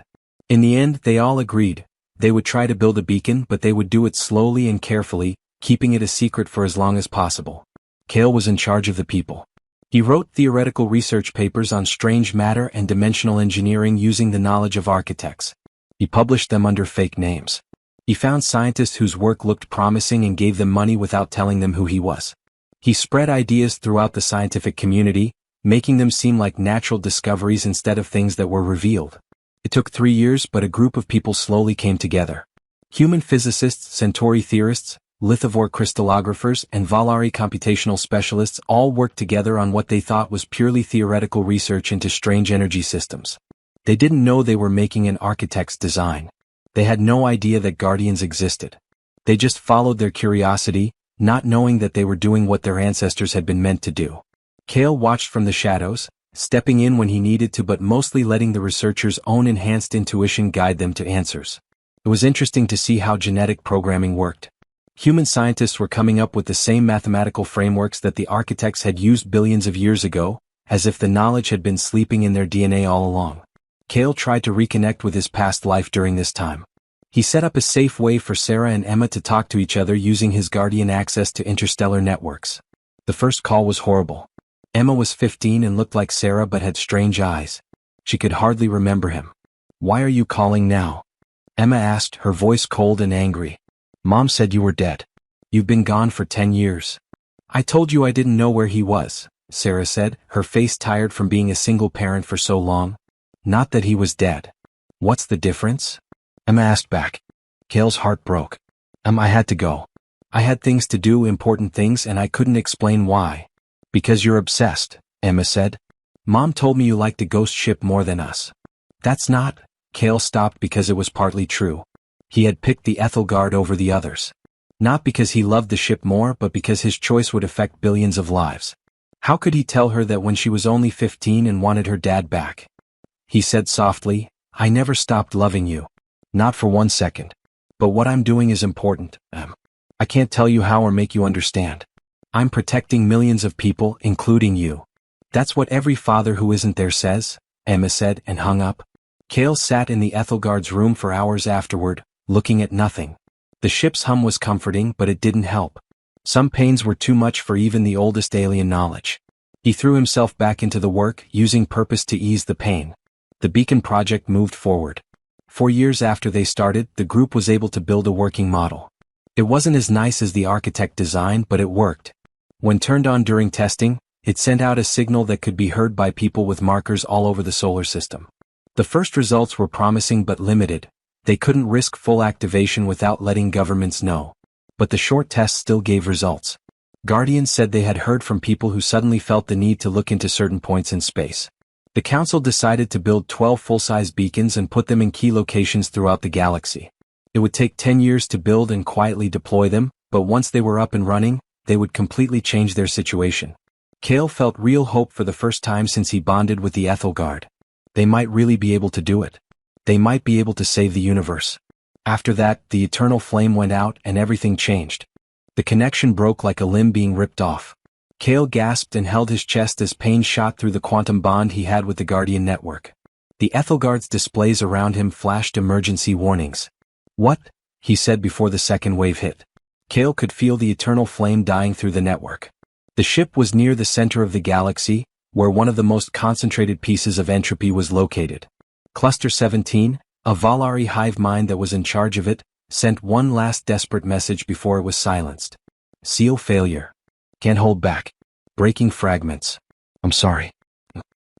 [SPEAKER 1] In the end, they all agreed. They would try to build a beacon, but they would do it slowly and carefully, keeping it a secret for as long as possible. Cale was in charge of the people. He wrote theoretical research papers on strange matter and dimensional engineering using the knowledge of architects. He published them under fake names. He found scientists whose work looked promising and gave them money without telling them who he was. He spread ideas throughout the scientific community, making them seem like natural discoveries instead of things that were revealed. It took 3 years, but a group of people slowly came together. Human physicists, Centauri theorists, lithivore crystallographers, and Valari computational specialists all worked together on what they thought was purely theoretical research into strange energy systems. They didn't know they were making an architect's design. They had no idea that Guardians existed. They just followed their curiosity, not knowing that they were doing what their ancestors had been meant to do. Cale watched from the shadows, stepping in when he needed to but mostly letting the researchers' own enhanced intuition guide them to answers. It was interesting to see how genetic programming worked. Human scientists were coming up with the same mathematical frameworks that the architects had used billions of years ago, as if the knowledge had been sleeping in their DNA all along. Cale tried to reconnect with his past life during this time. He set up a safe way for Sarah and Emma to talk to each other using his Guardian access to interstellar networks. The first call was horrible. Emma was 15 and looked like Sarah but had strange eyes. She could hardly remember him. "Why are you calling now?" Emma asked, her voice cold and angry. "Mom said you were dead. You've been gone for 10 years. "I told you I didn't know where he was," Sarah said, her face tired from being a single parent for so long. "Not that he was dead." "What's the difference?" Emma asked back. Cale's heart broke. I had to go. I had things to do, important things, and I couldn't explain why." "Because you're obsessed," Emma said. "Mom told me you liked the ghost ship more than us." "That's not..." Cale stopped because it was partly true. He had picked the Ethelgard over the others. Not because he loved the ship more, but because his choice would affect billions of lives. How could he tell her that when she was only 15 and wanted her dad back? He said softly, "I never stopped loving you. Not for 1 second. But what I'm doing is important, Em. I can't tell you how or make you understand. I'm protecting millions of people, including you." "That's what every father who isn't there says," Emma said and hung up. Cale sat in the Ethelgard's room for hours afterward, looking at nothing. The ship's hum was comforting, but it didn't help. Some pains were too much for even the oldest alien knowledge. He threw himself back into the work, using purpose to ease the pain. The beacon project moved forward. 4 years after they started, the group was able to build a working model. It wasn't as nice as the architect designed, but it worked. When turned on during testing, it sent out a signal that could be heard by people with markers all over the solar system. The first results were promising but limited. They couldn't risk full activation without letting governments know. But the short tests still gave results. Guardians said they had heard from people who suddenly felt the need to look into certain points in space. The council decided to build 12 full-size beacons and put them in key locations throughout the galaxy. It would take 10 years to build and quietly deploy them, but once they were up and running, they would completely change their situation. Kale felt real hope for the first time since he bonded with the Ethelgard. They might really be able to do it. They might be able to save the universe. After that, the eternal flame went out and everything changed. The connection broke like a limb being ripped off. Kale gasped and held his chest as pain shot through the quantum bond he had with the Guardian network. The Ethelgard's displays around him flashed emergency warnings. "What?" he said before the second wave hit. Kale could feel the eternal flame dying through the network. The ship was near the center of the galaxy, where one of the most concentrated pieces of entropy was located. Cluster 17, a Valari hive mind that was in charge of it, sent one last desperate message before it was silenced. "Seal failure. Can't hold back. Breaking fragments. I'm sorry."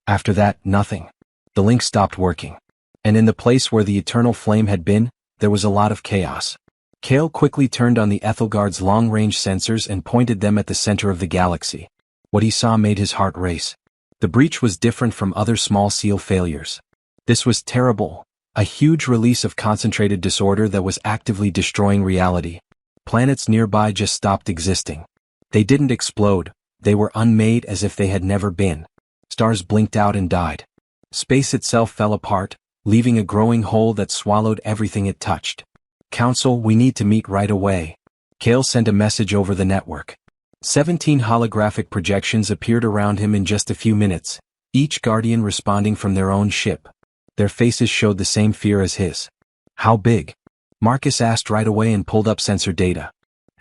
[SPEAKER 1] After that, nothing. The link stopped working. And in the place where the eternal flame had been, there was a lot of chaos. Kale quickly turned on the Ethelgard's long-range sensors and pointed them at the center of the galaxy. What he saw made his heart race. The breach was different from other small seal failures. This was terrible, a huge release of concentrated disorder that was actively destroying reality. Planets nearby just stopped existing. They didn't explode, they were unmade as if they had never been. Stars blinked out and died. Space itself fell apart, leaving a growing hole that swallowed everything it touched. "Council, we need to meet right away." Kale sent a message over the network. 17 holographic projections appeared around him in just a few minutes, each Guardian responding from their own ship. Their faces showed the same fear as his. "How big?" Marcus asked right away and pulled up sensor data.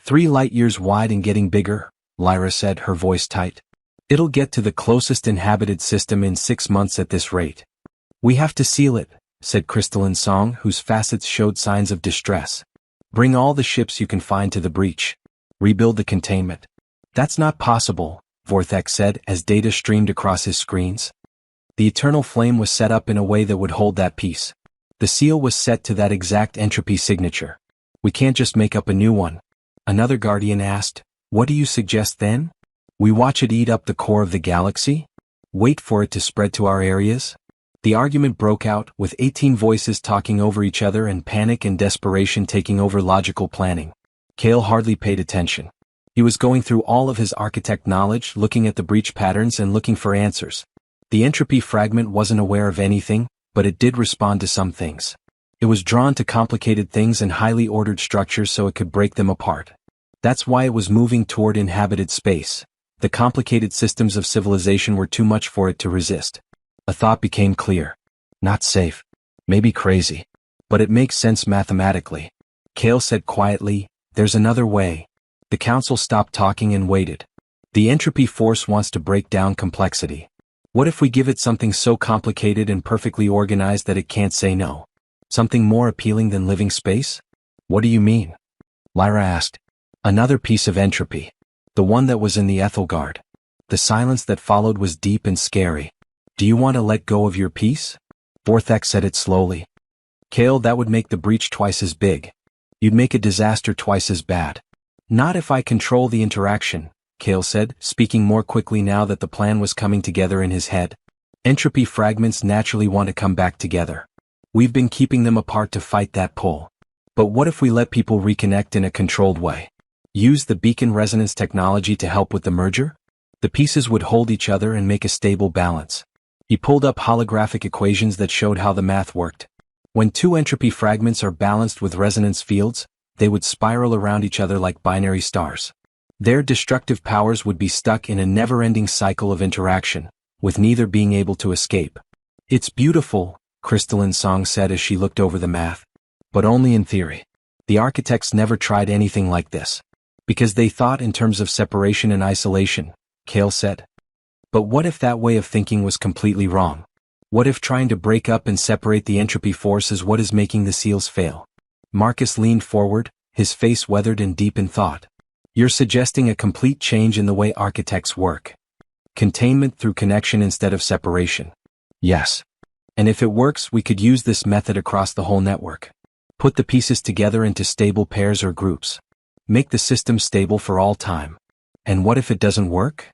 [SPEAKER 1] 3 light-years wide and getting bigger, Lyra said, her voice tight. "It'll get to the closest inhabited system in 6 months at this rate." "We have to seal it," said Crystalline Song, whose facets showed signs of distress. "Bring all the ships you can find to the breach. Rebuild the containment." "That's not possible," Vortex said as data streamed across his screens. The eternal flame was set up in a way that would hold that piece. The seal was set to that exact entropy signature. "We can't just make up a new one." Another Guardian asked, "What do you suggest then? We watch it eat up the core of the galaxy? Wait for it to spread to our areas?" The argument broke out, with 18 voices talking over each other and panic and desperation taking over logical planning. Kale hardly paid attention. He was going through all of his architect knowledge, looking at the breach patterns and looking for answers. The entropy fragment wasn't aware of anything, but it did respond to some things. It was drawn to complicated things and highly ordered structures so it could break them apart. That's why it was moving toward inhabited space. The complicated systems of civilization were too much for it to resist. A thought became clear. Not safe. Maybe crazy. But it makes sense mathematically. Kale said quietly, "There's another way." The council stopped talking and waited. The entropy force wants to break down complexity. What if we give it something so complicated and perfectly organized that it can't say no? Something more appealing than living space? "What do you mean?" Lyra asked. "Another piece of entropy. The one that was in the Ethelgard." The silence that followed was deep and scary. "Do you want to let go of your piece?" Vortex said it slowly. "Kale, that would make the breach twice as big. You'd make a disaster twice as bad." "Not if I control the interaction," Kale said, speaking more quickly now that the plan was coming together in his head. "Entropy fragments naturally want to come back together. We've been keeping them apart to fight that pull. But what if we let people reconnect in a controlled way? Use the beacon resonance technology to help with the merger? The pieces would hold each other and make a stable balance." He pulled up holographic equations that showed how the math worked. When 2 entropy fragments are balanced with resonance fields, they would spiral around each other like binary stars. Their destructive powers would be stuck in a never-ending cycle of interaction, with neither being able to escape. "It's beautiful," Crystalline Song said as she looked over the math. "But only in theory. The architects never tried anything like this. Because they thought in terms of separation and isolation," Kale said. "But what if that way of thinking was completely wrong? What if trying to break up and separate the entropy force is what is making the seals fail? Marcus leaned forward, his face weathered and deep in thought. You're suggesting a complete change in the way architects work. Containment through connection instead of separation. Yes. And if it works, we could use this method across the whole network. Put the pieces together into stable pairs or groups. Make the system stable for all time. And what if it doesn't work?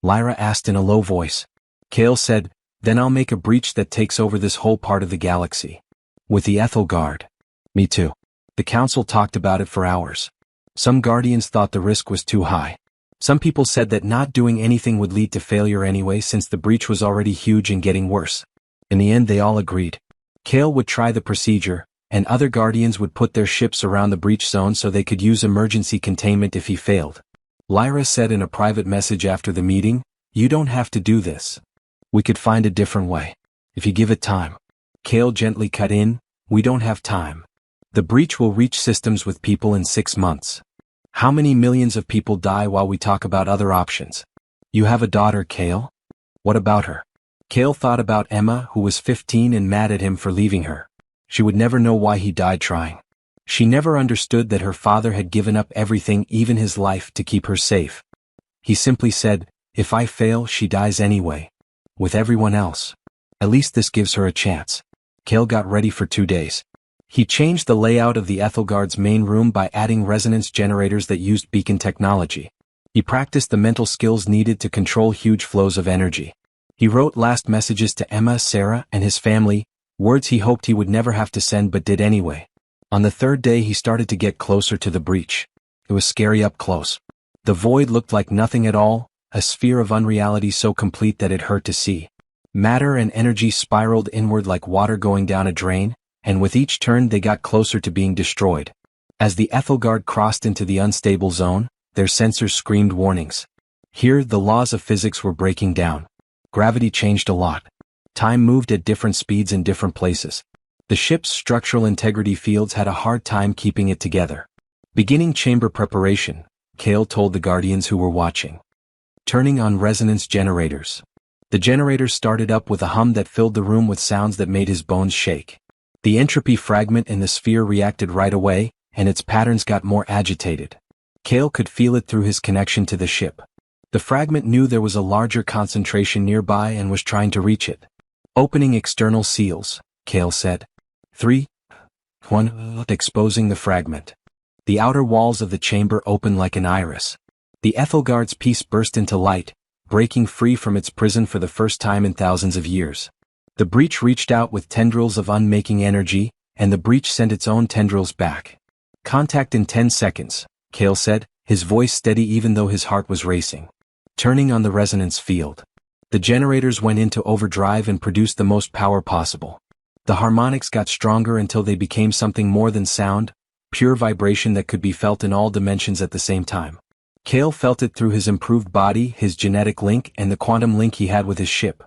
[SPEAKER 1] Lyra asked in a low voice. Kale said, then I'll make a breach that takes over this whole part of the galaxy. With the Ethel Guard. Me too. The council talked about it for hours. Some guardians thought the risk was too high. Some people said that not doing anything would lead to failure anyway since the breach was already huge and getting worse. In the end they all agreed. Kale would try the procedure, and other guardians would put their ships around the breach zone so they could use emergency containment if he failed. Lyra said in a private message after the meeting, you don't have to do this. We could find a different way. If you give it time. Kale gently cut in, we don't have time. The breach will reach systems with people in 6 months. How many millions of people die while we talk about other options? You have a daughter, Kale? What about her? Kale thought about Emma, who was 15 and mad at him for leaving her. She would never know why he died trying. She never understood that her father had given up everything, even his life, to keep her safe. He simply said, if I fail, she dies anyway. With everyone else. At least this gives her a chance. Kale got ready for 2 days. He changed the layout of the Ethelguard's main room by adding resonance generators that used beacon technology. He practiced the mental skills needed to control huge flows of energy. He wrote last messages to Emma, Sarah, and his family, words he hoped he would never have to send but did anyway. On the 3rd day he started to get closer to the breach. It was scary up close. The void looked like nothing at all, a sphere of unreality so complete that it hurt to see. Matter and energy spiraled inward like water going down a drain, and with each turn they got closer to being destroyed. As the Ethelguard crossed into the unstable zone, their sensors screamed warnings. Here the laws of physics were breaking down. Gravity changed a lot. Time moved at different speeds in different places. The ship's structural integrity fields had a hard time keeping it together. Beginning chamber preparation, Kale told the Guardians who were watching. Turning on resonance generators. The generators started up with a hum that filled the room with sounds that made his bones shake. The entropy fragment in the sphere reacted right away, and its patterns got more agitated. Kale could feel it through his connection to the ship. The fragment knew there was a larger concentration nearby and was trying to reach it. Opening external seals, Kale said. 3, 1, exposing the fragment. The outer walls of the chamber opened like an iris. The Ethelguard's piece burst into light, breaking free from its prison for the first time in thousands of years. The breach reached out with tendrils of unmaking energy, and the breach sent its own tendrils back. Contact in 10 seconds, Kale said, his voice steady even though his heart was racing. Turning on the resonance field. The generators went into overdrive and produced the most power possible. The harmonics got stronger until they became something more than sound, pure vibration that could be felt in all dimensions at the same time. Kale felt it through his improved body, his genetic link, and the quantum link he had with his ship.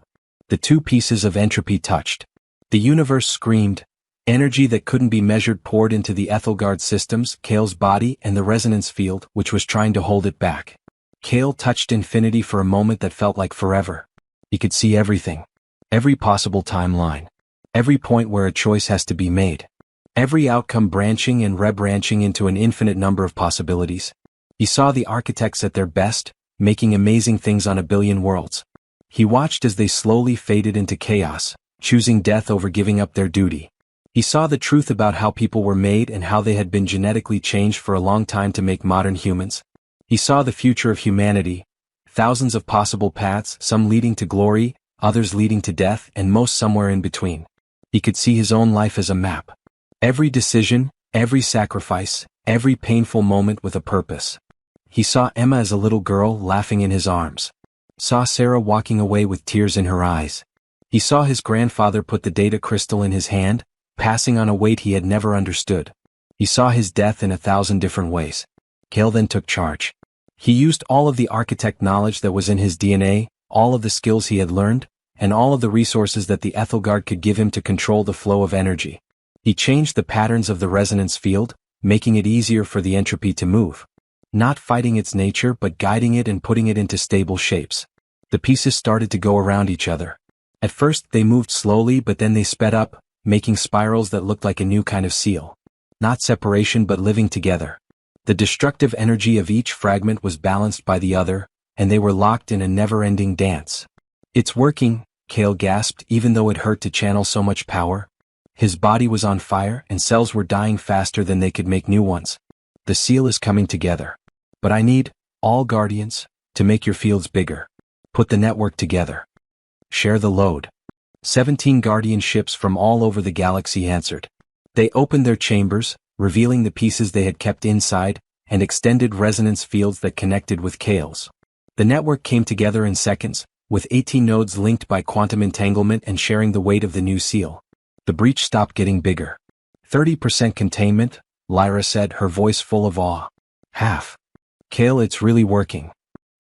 [SPEAKER 1] The 2 pieces of entropy touched. The universe screamed. Energy that couldn't be measured poured into the Ethelguard systems, Kale's body, and the resonance field, which was trying to hold it back. Kale touched infinity for a moment that felt like forever. He could see everything. Every possible timeline. Every point where a choice has to be made. Every outcome branching and rebranching into an infinite number of possibilities. He saw the architects at their best, making amazing things on a billion worlds. He watched as they slowly faded into chaos, choosing death over giving up their duty. He saw the truth about how people were made and how they had been genetically changed for a long time to make modern humans. He saw the future of humanity, thousands of possible paths, some leading to glory, others leading to death, and most somewhere in between. He could see his own life as a map. Every decision, every sacrifice, every painful moment with a purpose. He saw Emma as a little girl laughing in his arms. Saw Sarah walking away with tears in her eyes. He saw his grandfather put the data crystal in his hand, passing on a weight he had never understood. He saw his death in 1,000 different ways. Kale then took charge. He used all of the architect knowledge that was in his DNA, all of the skills he had learned, and all of the resources that the Ethelguard could give him to control the flow of energy. He changed the patterns of the resonance field, making it easier for the entropy to move. Not fighting its nature but guiding it and putting it into stable shapes. The pieces started to go around each other. At first they moved slowly, but then they sped up, making spirals that looked like a new kind of seal. Not separation but living together. The destructive energy of each fragment was balanced by the other, and they were locked in a never-ending dance. "It's working," Kale gasped, even though it hurt to channel so much power. His body was on fire and cells were dying faster than they could make new ones. "The seal is coming together. But I need all Guardians to make your fields bigger. Put the network together. Share the load." 17 Guardian ships from all over the galaxy answered. They opened their chambers, revealing the pieces they had kept inside, and extended resonance fields that connected with Kale's. The network came together in seconds, with 18 nodes linked by quantum entanglement and sharing the weight of the new seal. The breach stopped getting bigger. 30% containment, Lyra said, her voice full of awe. "Half. Kale, it's really working."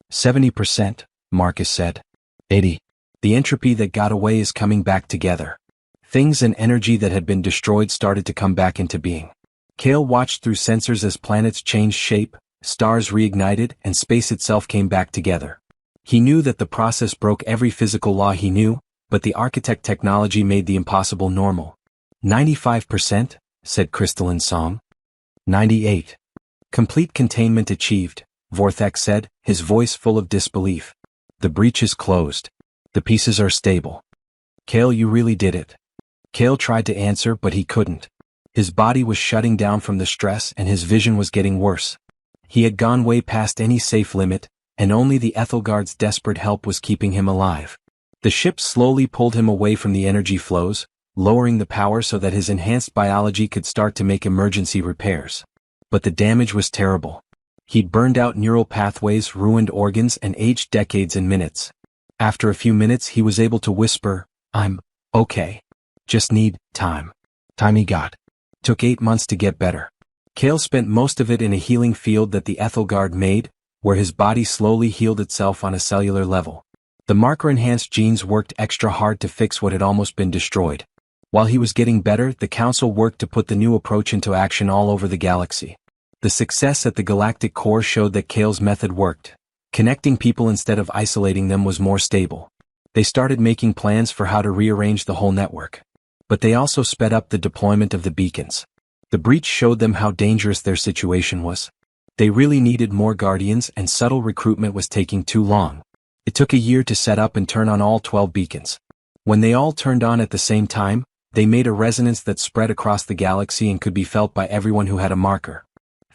[SPEAKER 1] 70%, Marcus said. 80. The entropy that got away is coming back together. Things and energy that had been destroyed started to come back into being. Kale watched through sensors as planets changed shape, stars reignited, and space itself came back together. He knew that the process broke every physical law he knew, but the architect technology made the impossible normal. 95%, said Crystalline Song. 98. Complete containment achieved, Vorthek said, his voice full of disbelief. "The breach is closed. The pieces are stable." "Kale, you really did it." Kale tried to answer, but he couldn't. His body was shutting down from the stress and his vision was getting worse. He had gone way past any safe limit, and only the Ethelgard's desperate help was keeping him alive. The ship slowly pulled him away from the energy flows, lowering the power so that his enhanced biology could start to make emergency repairs. But the damage was terrible. He'd burned out neural pathways, ruined organs, and aged decades in minutes. After a few minutes he was able to whisper, "I'm okay. Just need time." Time he got. Took 8 months to get better. Kale spent most of it in a healing field that the Ethelgard made, where his body slowly healed itself on a cellular level. The marker-enhanced genes worked extra hard to fix what had almost been destroyed. While he was getting better, the Council worked to put the new approach into action all over the galaxy. The success at the Galactic core showed that Kale's method worked. Connecting people instead of isolating them was more stable. They started making plans for how to rearrange the whole network. But they also sped up the deployment of the beacons. The breach showed them how dangerous their situation was. They really needed more Guardians, and subtle recruitment was taking too long. It took a year to set up and turn on all 12 beacons. When they all turned on at the same time, they made a resonance that spread across the galaxy and could be felt by everyone who had a marker.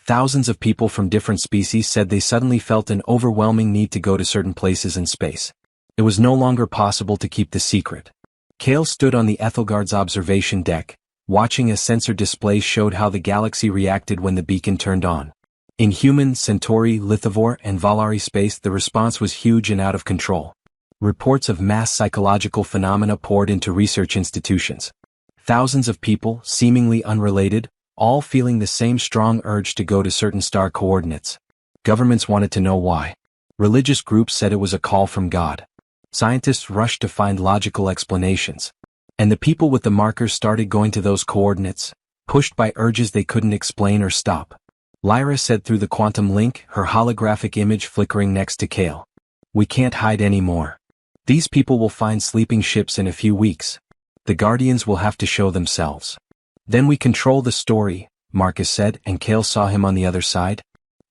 [SPEAKER 1] Thousands of people from different species said they suddenly felt an overwhelming need to go to certain places in space. It was no longer possible to keep the secret. Kale stood on the Ethelgard's observation deck, watching as sensor displays showed how the galaxy reacted when the beacon turned on. In human, Centauri, Lithivore, and Valari space, the response was huge and out of control. Reports of mass psychological phenomena poured into research institutions. Thousands of people, seemingly unrelated, all feeling the same strong urge to go to certain star coordinates. Governments wanted to know why. Religious groups said it was a call from God. Scientists rushed to find logical explanations. And the people with the markers started going to those coordinates, pushed by urges they couldn't explain or stop. Lyra said through the quantum link, her holographic image flickering next to Kale. "We can't hide anymore. These people will find sleeping ships in a few weeks. The Guardians will have to show themselves. Then we control the story," Marcus said, and Kale saw him on the other side.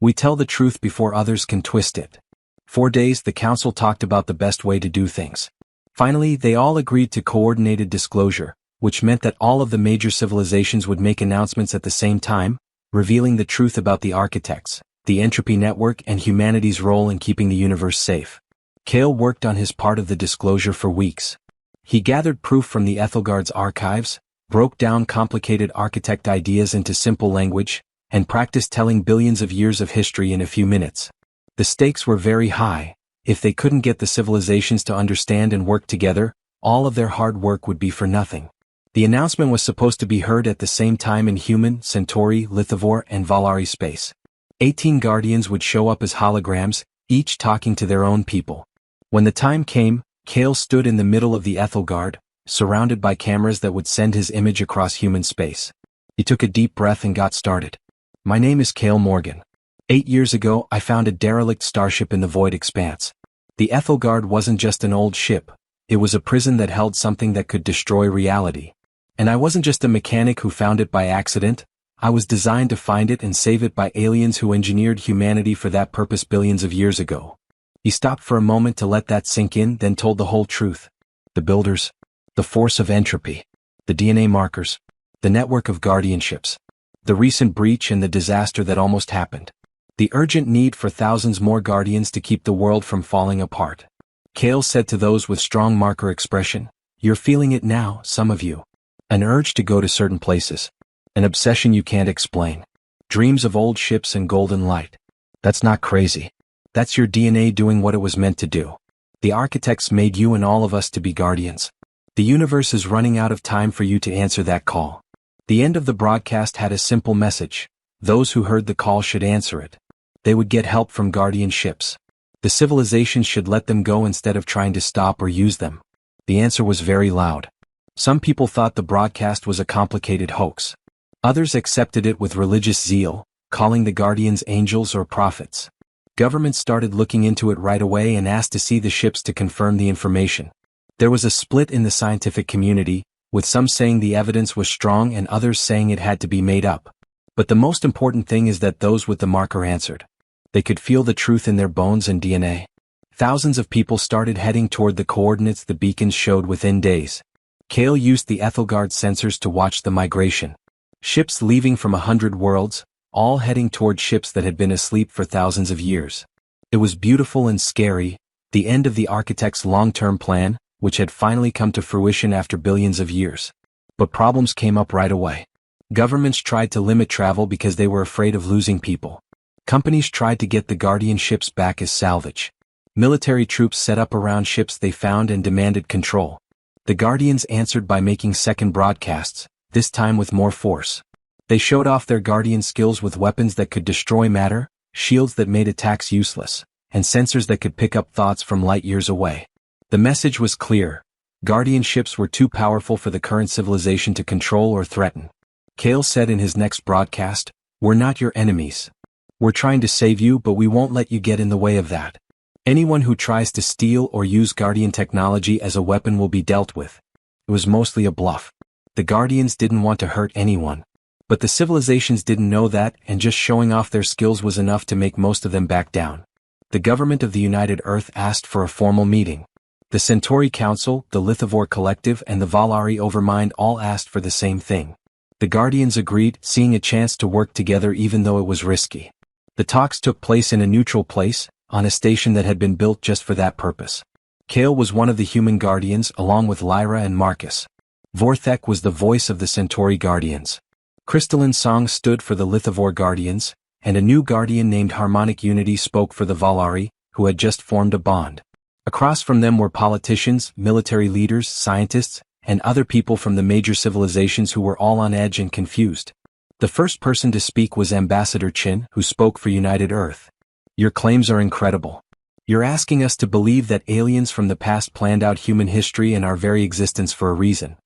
[SPEAKER 1] "We tell the truth before others can twist it." 4 days the Council talked about the best way to do things. Finally, they all agreed to coordinated disclosure, which meant that all of the major civilizations would make announcements at the same time, revealing the truth about the architects, the entropy network, and humanity's role in keeping the universe safe. Kale worked on his part of the disclosure for weeks. He gathered proof from the Ethelgard's archives, broke down complicated architect ideas into simple language, and practiced telling billions of years of history in a few minutes. The stakes were very high. If they couldn't get the civilizations to understand and work together, all of their hard work would be for nothing. The announcement was supposed to be heard at the same time in human, Centauri, Lithivore, and Valari space. 18 Guardians would show up as holograms, each talking to their own people. When the time came, Kale stood in the middle of the Ethelgard, surrounded by cameras that would send his image across human space. He took a deep breath and got started. "My name is Kale Morgan. 8 years ago, I found a derelict starship in the void expanse. The Ethelgard wasn't just an old ship, It was a prison that held something that could destroy reality. And I wasn't just a mechanic who found it by accident. I was designed to find it and save it by aliens who engineered humanity for that purpose billions of years ago. He stopped for a moment to let that sink in, then told the whole truth. The builders, the force of entropy, the DNA markers, the network of guardianships, the recent breach and the disaster that almost happened. The urgent need for thousands more guardians to keep the world from falling apart. Kale said to those with strong marker expression, "You're feeling it now, some of you. An urge to go to certain places. An obsession you can't explain. Dreams of old ships and golden light. That's not crazy. That's your DNA doing what it was meant to do. The architects made you and all of us to be guardians. The universe is running out of time for you to answer that call." The end of the broadcast had a simple message. Those who heard the call should answer it. They would get help from guardian ships. The civilizations should let them go instead of trying to stop or use them. The answer was very loud. Some people thought the broadcast was a complicated hoax. Others accepted it with religious zeal, calling the guardians angels or prophets. Governments started looking into it right away and asked to see the ships to confirm the information. There was a split in the scientific community, with some saying the evidence was strong and others saying it had to be made up. But the most important thing is that those with the marker answered. They could feel the truth in their bones and DNA. Thousands of people started heading toward the coordinates the beacons showed within days. Kale used the Ethelgard sensors to watch the migration. Ships leaving from 100 worlds, all heading toward ships that had been asleep for thousands of years. It was beautiful and scary, the end of the architect's long-term plan, which had finally come to fruition after billions of years. But problems came up right away. Governments tried to limit travel because they were afraid of losing people. Companies tried to get the guardian ships back as salvage. Military troops set up around ships they found and demanded control. The Guardians answered by making second broadcasts, this time with more force. They showed off their Guardian skills with weapons that could destroy matter, shields that made attacks useless, and sensors that could pick up thoughts from light years away. The message was clear. Guardian ships were too powerful for the current civilization to control or threaten. Kale said in his next broadcast, "We're not your enemies. We're trying to save you, but we won't let you get in the way of that. Anyone who tries to steal or use Guardian technology as a weapon will be dealt with." It was mostly a bluff. The Guardians didn't want to hurt anyone. But the civilizations didn't know that, and just showing off their skills was enough to make most of them back down. The government of the United Earth asked for a formal meeting. The Centauri Council, the Lithivore Collective, and the Valari Overmind all asked for the same thing. The Guardians agreed, seeing a chance to work together even though it was risky. The talks took place in a neutral place, on a station that had been built just for that purpose. Kale was one of the human Guardians along with Lyra and Marcus. Vorthek was the voice of the Centauri Guardians. Crystalline Song stood for the Lithivore Guardians, and a new Guardian named Harmonic Unity spoke for the Valari, who had just formed a bond. Across from them were politicians, military leaders, scientists, and other people from the major civilizations who were all on edge and confused. The first person to speak was Ambassador Chin, who spoke for United Earth. "Your claims are incredible. You're asking us to believe that aliens from the past planned out human history and our very existence for a reason."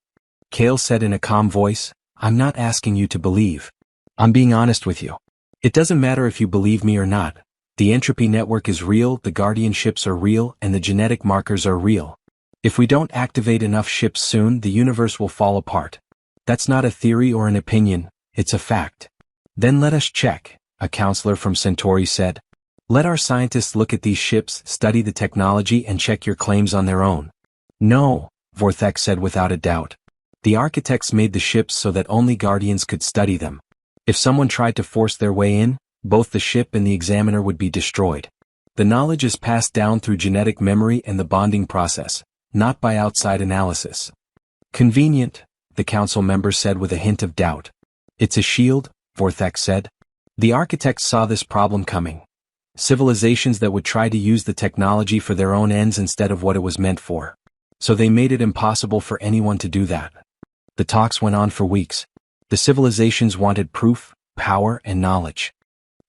[SPEAKER 1] Kale said in a calm voice, "I'm not asking you to believe. I'm being honest with you. It doesn't matter if you believe me or not. The entropy network is real, the guardian ships are real, and the genetic markers are real. If we don't activate enough ships soon, the universe will fall apart. That's not a theory or an opinion, it's a fact." "Then let us check," a counselor from Centauri said. "Let our scientists look at these ships, study the technology, and check your claims on their own." "No," Vorthek said without a doubt. "The architects made the ships so that only Guardians could study them. If someone tried to force their way in, both the ship and the examiner would be destroyed. The knowledge is passed down through genetic memory and the bonding process, not by outside analysis." "Convenient," the council member said with a hint of doubt. "It's a shield," Vorthek said. The architects saw this problem coming. Civilizations that would try to use the technology for their own ends instead of what it was meant for. So they made it impossible for anyone to do that. The talks went on for weeks. The civilizations wanted proof, power, and knowledge.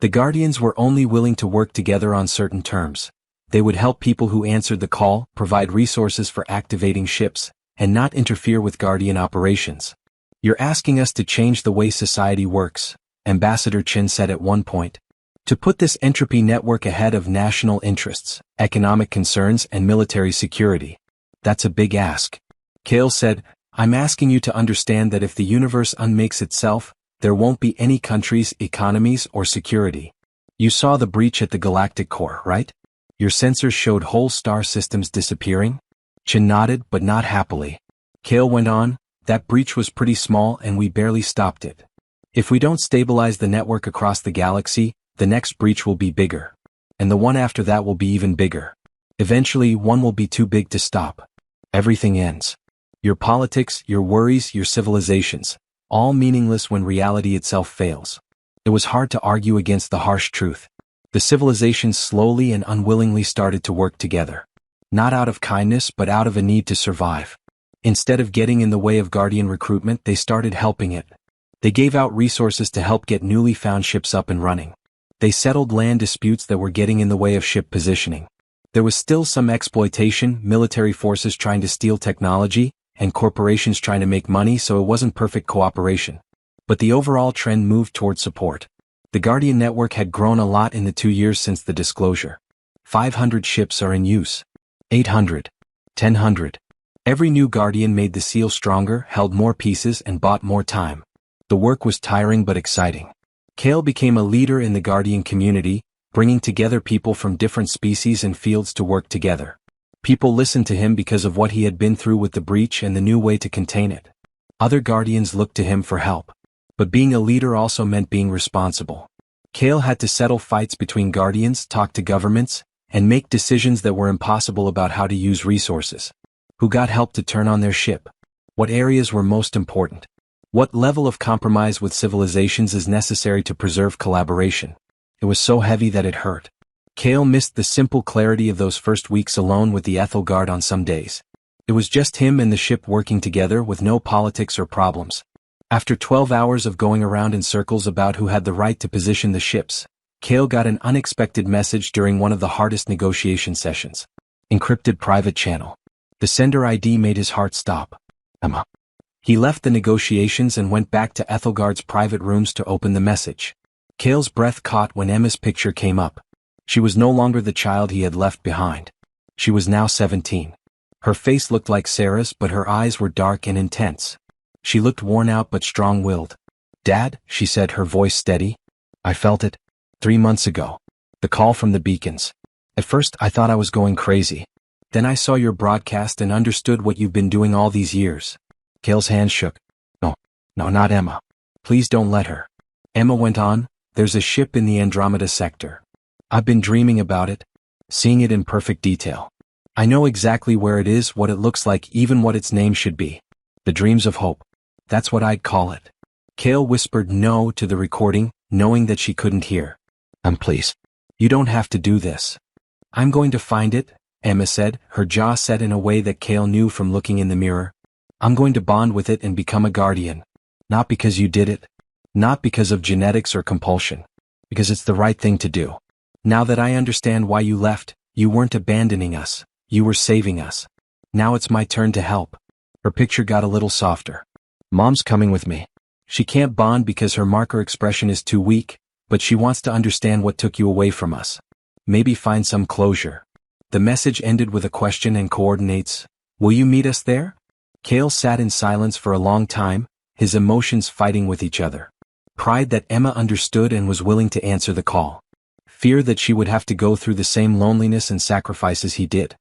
[SPEAKER 1] The Guardians were only willing to work together on certain terms. They would help people who answered the call, provide resources for activating ships, and not interfere with Guardian operations. "You're asking us to change the way society works," Ambassador Chin said at one point. "To put this entropy network ahead of national interests, economic concerns, and military security. That's a big ask. Kale said, I'm asking you to understand that if the universe unmakes itself, there won't be any countries, economies, or security. You saw the breach at the galactic core, right? Your sensors showed whole star systems disappearing? Chin nodded, but not happily. Kale went on, that breach was pretty small and we barely stopped it. If we don't stabilize the network across the galaxy, the next breach will be bigger. And the one after that will be even bigger. Eventually, one will be too big to stop. Everything ends. Your politics, your worries, your civilizations, all meaningless when reality itself fails. It was hard to argue against the harsh truth. The civilizations slowly and unwillingly started to work together. Not out of kindness, but out of a need to survive. Instead of getting in the way of Guardian recruitment, they started helping it. They gave out resources to help get newly found ships up and running. They settled land disputes that were getting in the way of ship positioning. There was still some exploitation, military forces trying to steal technology, and corporations trying to make money, so it wasn't perfect cooperation. But the overall trend moved toward support. The Guardian network had grown a lot in the 2 years since the disclosure. 500 ships are in use. 800. 1,000. Every new Guardian made the seal stronger, held more pieces, and bought more time. The work was tiring but exciting. Kale became a leader in the Guardian community, bringing together people from different species and fields to work together. People listened to him because of what he had been through with the breach and the new way to contain it. Other Guardians looked to him for help. But being a leader also meant being responsible. Kale had to settle fights between Guardians, talk to governments, and make decisions that were impossible about how to use resources. Who got help to turn on their ship? What areas were most important? What level of compromise with civilizations is necessary to preserve collaboration? It was so heavy that it hurt. Kale missed the simple clarity of those first weeks alone with the Ethelgard on some days. It was just him and the ship working together with no politics or problems. After 12 hours of going around in circles about who had the right to position the ships, Kale got an unexpected message during one of the hardest negotiation sessions. Encrypted private channel. The sender ID made his heart stop. Emma. He left the negotiations and went back to Ethelgard's private rooms to open the message. Kale's breath caught when Emma's picture came up. She was no longer the child he had left behind. She was now 17. Her face looked like Sarah's, but her eyes were dark and intense. She looked worn out but strong-willed. Dad, she said, her voice steady. I felt it. 3 months ago. The call from the beacons. At first I thought I was going crazy. Then I saw your broadcast and understood what you've been doing all these years. Kale's hand shook. No, not Emma. Please don't let her. Emma went on, there's a ship in the Andromeda sector. I've been dreaming about it, seeing it in perfect detail. I know exactly where it is, what it looks like, even what its name should be. The Dreams of Hope. That's what I'd call it. Kale whispered no to the recording, knowing that she couldn't hear. Please. You don't have to do this. I'm going to find it, Emma said, her jaw set in a way that Kale knew from looking in the mirror. I'm going to bond with it and become a Guardian. Not because you did it. Not because of genetics or compulsion. Because it's the right thing to do. Now that I understand why you left, you weren't abandoning us. You were saving us. Now it's my turn to help. Her picture got a little softer. Mom's coming with me. She can't bond because her marker expression is too weak, but she wants to understand what took you away from us. Maybe find some closure. The message ended with a question and coordinates. Will you meet us there? Kale sat in silence for a long time, his emotions fighting with each other. Pride that Emma understood and was willing to answer the call. Fear that she would have to go through the same loneliness and sacrifices he did.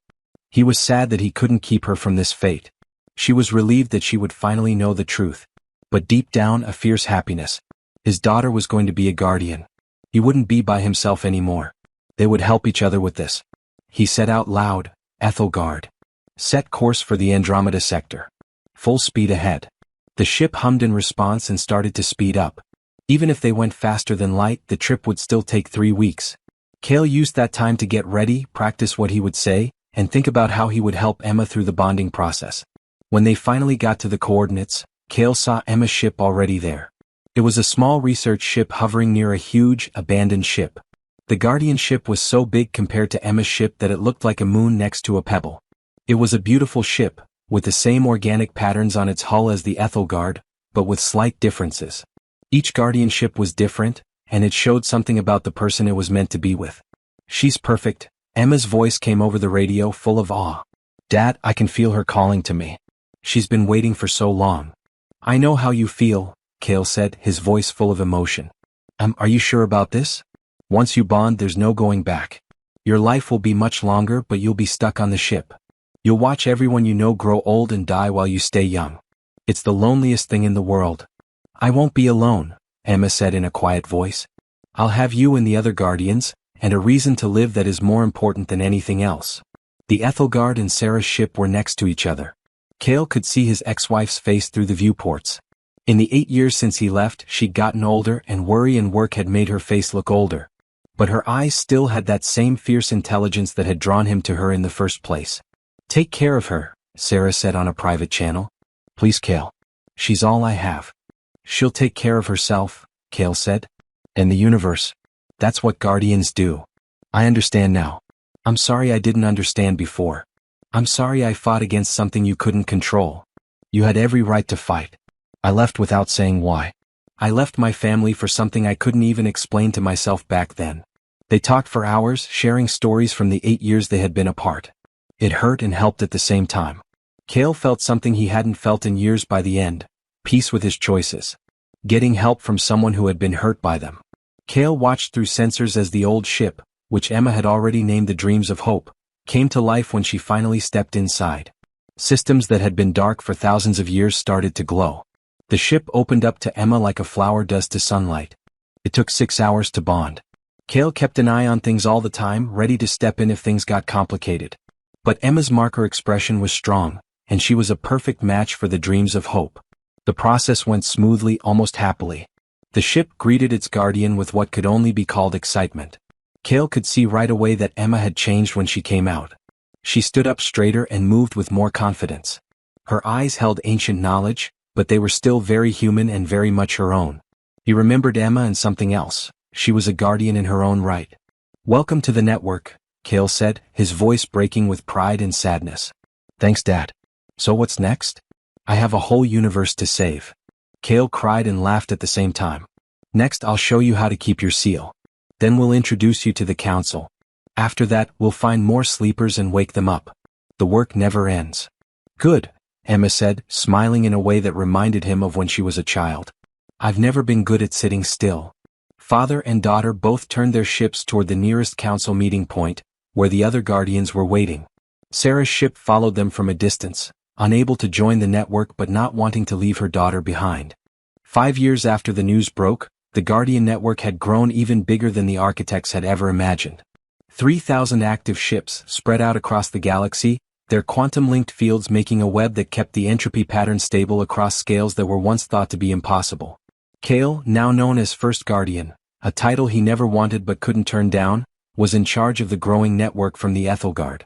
[SPEAKER 1] He was sad that he couldn't keep her from this fate. She was relieved that she would finally know the truth. But deep down, a fierce happiness. His daughter was going to be a Guardian. He wouldn't be by himself anymore. They would help each other with this. He said out loud, Ethelgard. Set course for the Andromeda sector. Full speed ahead. The ship hummed in response and started to speed up. Even if they went faster than light, the trip would still take 3 weeks. Kale used that time to get ready, practice what he would say, and think about how he would help Emma through the bonding process. When they finally got to the coordinates, Kale saw Emma's ship already there. It was a small research ship hovering near a huge, abandoned ship. The Guardian ship was so big compared to Emma's ship that it looked like a moon next to a pebble. It was a beautiful ship, with the same organic patterns on its hull as the Ethelgard, but with slight differences. Each Guardian ship was different, and it showed something about the person it was meant to be with. She's perfect. Emma's voice came over the radio, full of awe. Dad, I can feel her calling to me. She's been waiting for so long. I know how you feel, Kale said, his voice full of emotion. Are you sure about this? Once you bond, there's no going back. Your life will be much longer, but you'll be stuck on the ship. You'll watch everyone you know grow old and die while you stay young. It's the loneliest thing in the world. I won't be alone, Emma said in a quiet voice. I'll have you and the other Guardians, and a reason to live that is more important than anything else. The Ethelgard and Sarah's ship were next to each other. Kale could see his ex-wife's face through the viewports. In the 8 years since he left, she'd gotten older, and worry and work had made her face look older. But her eyes still had that same fierce intelligence that had drawn him to her in the first place. Take care of her, Sarah said on a private channel. Please, Kale. She's all I have. She'll take care of herself, Kale said. And the universe. That's what Guardians do. I understand now. I'm sorry I didn't understand before. I'm sorry I fought against something you couldn't control. You had every right to fight. I left without saying why. I left my family for something I couldn't even explain to myself back then. They talked for hours, sharing stories from the 8 years they had been apart. It hurt and helped at the same time. Kale felt something he hadn't felt in years by the end, peace with his choices. Getting help from someone who had been hurt by them. Kale watched through sensors as the old ship, which Emma had already named the Dreams of Hope, came to life when she finally stepped inside. Systems that had been dark for thousands of years started to glow. The ship opened up to Emma like a flower does to sunlight. It took 6 hours to bond. Kale kept an eye on things all the time, ready to step in if things got complicated. But Emma's marker expression was strong, and she was a perfect match for the Dreams of Hope. The process went smoothly, almost happily. The ship greeted its guardian with what could only be called excitement. Kale could see right away that Emma had changed when she came out. She stood up straighter and moved with more confidence. Her eyes held ancient knowledge, but they were still very human and very much her own. He remembered Emma and something else. She was a guardian in her own right. Welcome to the network, Kale said, his voice breaking with pride and sadness. Thanks, Dad. So what's next? I have a whole universe to save. Kale cried and laughed at the same time. Next, I'll show you how to keep your seal. Then we'll introduce you to the council. After that, we'll find more sleepers and wake them up. The work never ends. Good, Emma said, smiling in a way that reminded him of when she was a child. I've never been good at sitting still. Father and daughter both turned their ships toward the nearest council meeting point, where the other guardians were waiting. Sarah's ship followed them from a distance, unable to join the network but not wanting to leave her daughter behind. 5 years after the news broke, the Guardian network had grown even bigger than the architects had ever imagined. 3,000 active ships spread out across the galaxy, their quantum-linked fields making a web that kept the entropy pattern stable across scales that were once thought to be impossible. Kale, now known as First Guardian, a title he never wanted but couldn't turn down, was in charge of the growing network from the Ethelgard.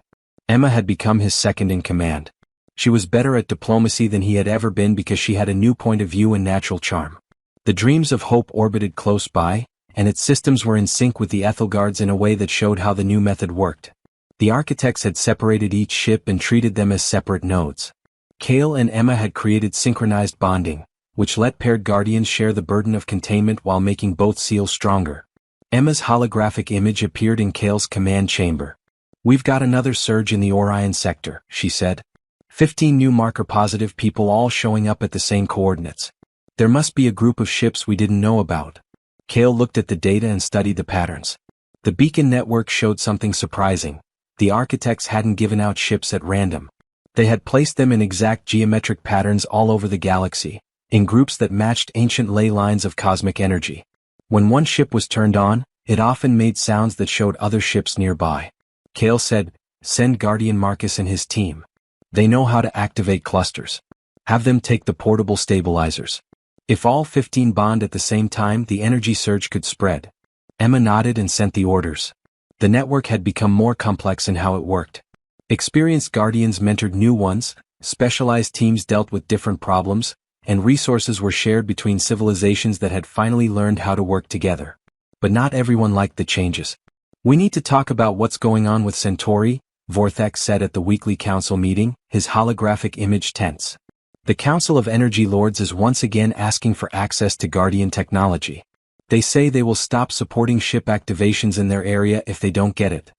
[SPEAKER 1] Emma had become his second in command. She was better at diplomacy than he had ever been because she had a new point of view and natural charm. The Dreams of Hope orbited close by, and its systems were in sync with the Ethelgard's in a way that showed how the new method worked. The architects had separated each ship and treated them as separate nodes. Kale and Emma had created synchronized bonding, which let paired guardians share the burden of containment while making both seals stronger. Emma's holographic image appeared in Kale's command chamber. We've got another surge in the Orion sector, she said. 15 new marker-positive people all showing up at the same coordinates. There must be a group of ships we didn't know about. Kale looked at the data and studied the patterns. The beacon network showed something surprising. The architects hadn't given out ships at random. They had placed them in exact geometric patterns all over the galaxy, in groups that matched ancient ley lines of cosmic energy. When one ship was turned on, it often made sounds that showed other ships nearby. Kale said, "Send Guardian Marcus and his team. They know how to activate clusters. Have them take the portable stabilizers. If all 15 bond at the same time, the energy surge could spread." Emma nodded and sent the orders. The network had become more complex in how it worked. Experienced guardians mentored new ones, specialized teams dealt with different problems, and resources were shared between civilizations that had finally learned how to work together. But not everyone liked the changes. "We need to talk about what's going on with Centauri," Vorthek said at the weekly council meeting, his holographic image tense. "The Council of Energy Lords is once again asking for access to Guardian technology. They say they will stop supporting ship activations in their area if they don't get it."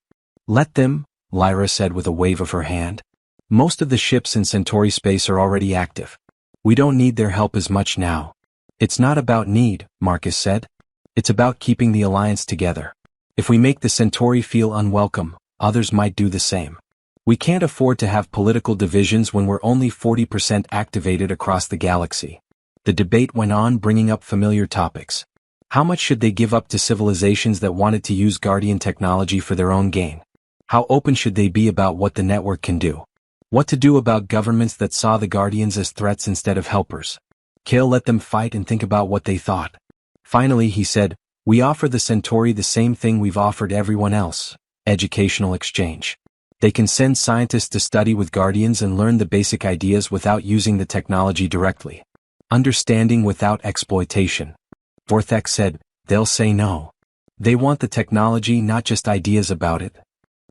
[SPEAKER 1] "Let them," Lyra said with a wave of her hand. Most of the ships in Centauri space are already active. We don't need their help as much now. It's not about need, Marcus said. It's about keeping the alliance together. If we make the Centauri feel unwelcome, others might do the same. We can't afford to have political divisions when we're only 40% activated across the galaxy. The debate went on, bringing up familiar topics. How much should they give up to civilizations that wanted to use Guardian technology for their own gain? How open should they be about what the network can do? What to do about governments that saw the Guardians as threats instead of helpers? Kale let them fight and think about what they thought. Finally, he said, "We offer the Centauri the same thing we've offered everyone else: educational exchange. They can send scientists to study with Guardians and learn the basic ideas without using the technology directly. Understanding without exploitation." Vortex said, "They'll say no. They want the technology, not just ideas about it."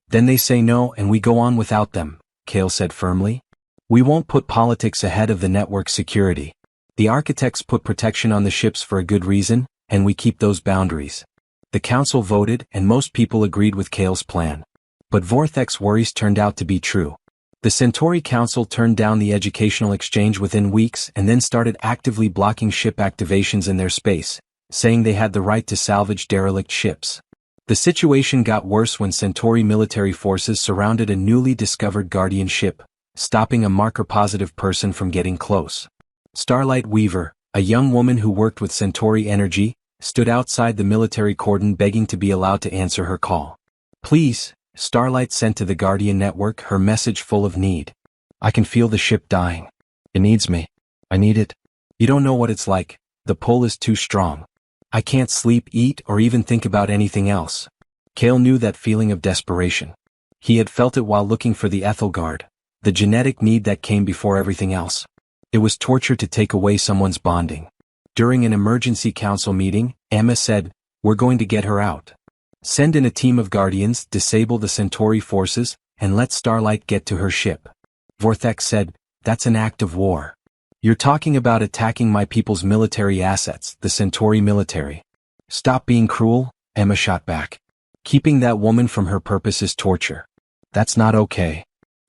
[SPEAKER 1] "Then they say no and we go on without them," Kale said firmly. "We won't put politics ahead of the network's security. The architects put protection on the ships for a good reason, and we keep those boundaries." The council voted, and most people agreed with Kale's plan. But Vorthex's worries turned out to be true. The Centauri Council turned down the educational exchange within weeks and then started actively blocking ship activations in their space, saying they had the right to salvage derelict ships. The situation got worse when Centauri military forces surrounded a newly discovered Guardian ship, stopping a marker-positive person from getting close. Starlight Weaver, a young woman who worked with Centauri Energy, stood outside the military cordon begging to be allowed to answer her call. "Please," Starlight sent to the Guardian network, her message full of need. "I can feel the ship dying. It needs me. I need it. You don't know what it's like. The pull is too strong. I can't sleep, eat, or even think about anything else." Kale knew that feeling of desperation. He had felt it while looking for the Ethelgard, the genetic need that came before everything else. It was torture to take away someone's bonding. During an emergency council meeting, Emma said, "We're going to get her out. Send in a team of Guardians, disable the Centauri forces, and let Starlight get to her ship." Vortex said, "That's an act of war. You're talking about attacking my people's military assets, the Centauri military." "Stop being cruel," Emma shot back. "Keeping that woman from her purpose is torture. That's not okay."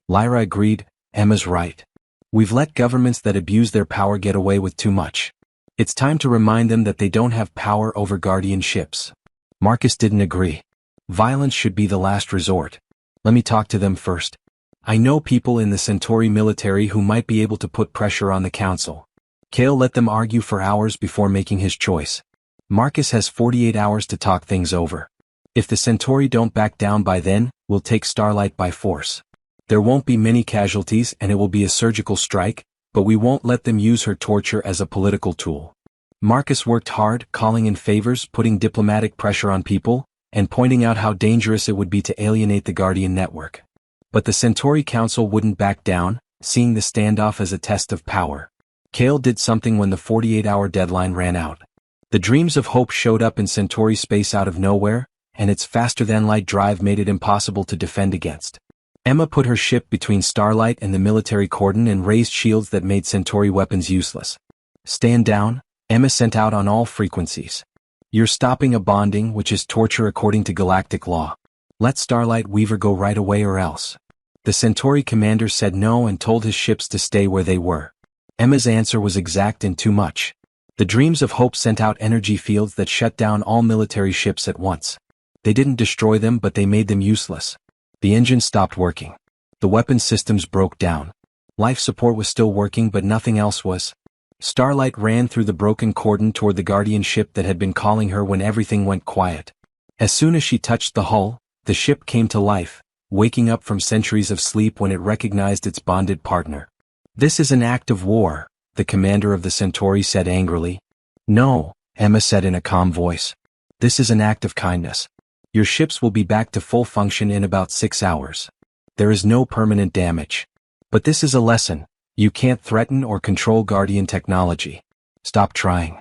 [SPEAKER 1] Lyra agreed, "Emma's right. We've let governments that abuse their power get away with too much. It's time to remind them that they don't have power over Guardian ships." Marcus didn't agree. "Violence should be the last resort. Let me talk to them first. I know people in the Centauri military who might be able to put pressure on the council." Kale let them argue for hours before making his choice. "Marcus has 48 hours to talk things over. If the Centauri don't back down by then, we'll take Starlight by force. There won't be many casualties and it will be a surgical strike, but we won't let them use her torture as a political tool." Marcus worked hard, calling in favors, putting diplomatic pressure on people, and pointing out how dangerous it would be to alienate the Guardian network. But the Centauri Council wouldn't back down, seeing the standoff as a test of power. Kale did something when the 48-hour deadline ran out. The Dreams of Hope showed up in Centauri space out of nowhere, and its faster-than-light drive made it impossible to defend against. Emma put her ship between Starlight and the military cordon and raised shields that made Centauri weapons useless. "Stand down," Emma sent out on all frequencies. "You're stopping a bonding, which is torture according to Galactic law. Let Starlight Weaver go right away or else." The Centauri commander said no and told his ships to stay where they were. Emma's answer was exact and too much. The Dreams of Hope sent out energy fields that shut down all military ships at once. They didn't destroy them, but they made them useless. The engines stopped working. The weapon systems broke down. Life support was still working, but nothing else was. Starlight ran through the broken cordon toward the Guardian ship that had been calling her when everything went quiet. As soon as she touched the hull, the ship came to life, waking up from centuries of sleep when it recognized its bonded partner. "This is an act of war," the commander of the Centauri said angrily. "No," Emma said in a calm voice. "This is an act of kindness. Your ships will be back to full function in about 6 hours. There is no permanent damage. But this is a lesson. You can't threaten or control Guardian technology. Stop trying."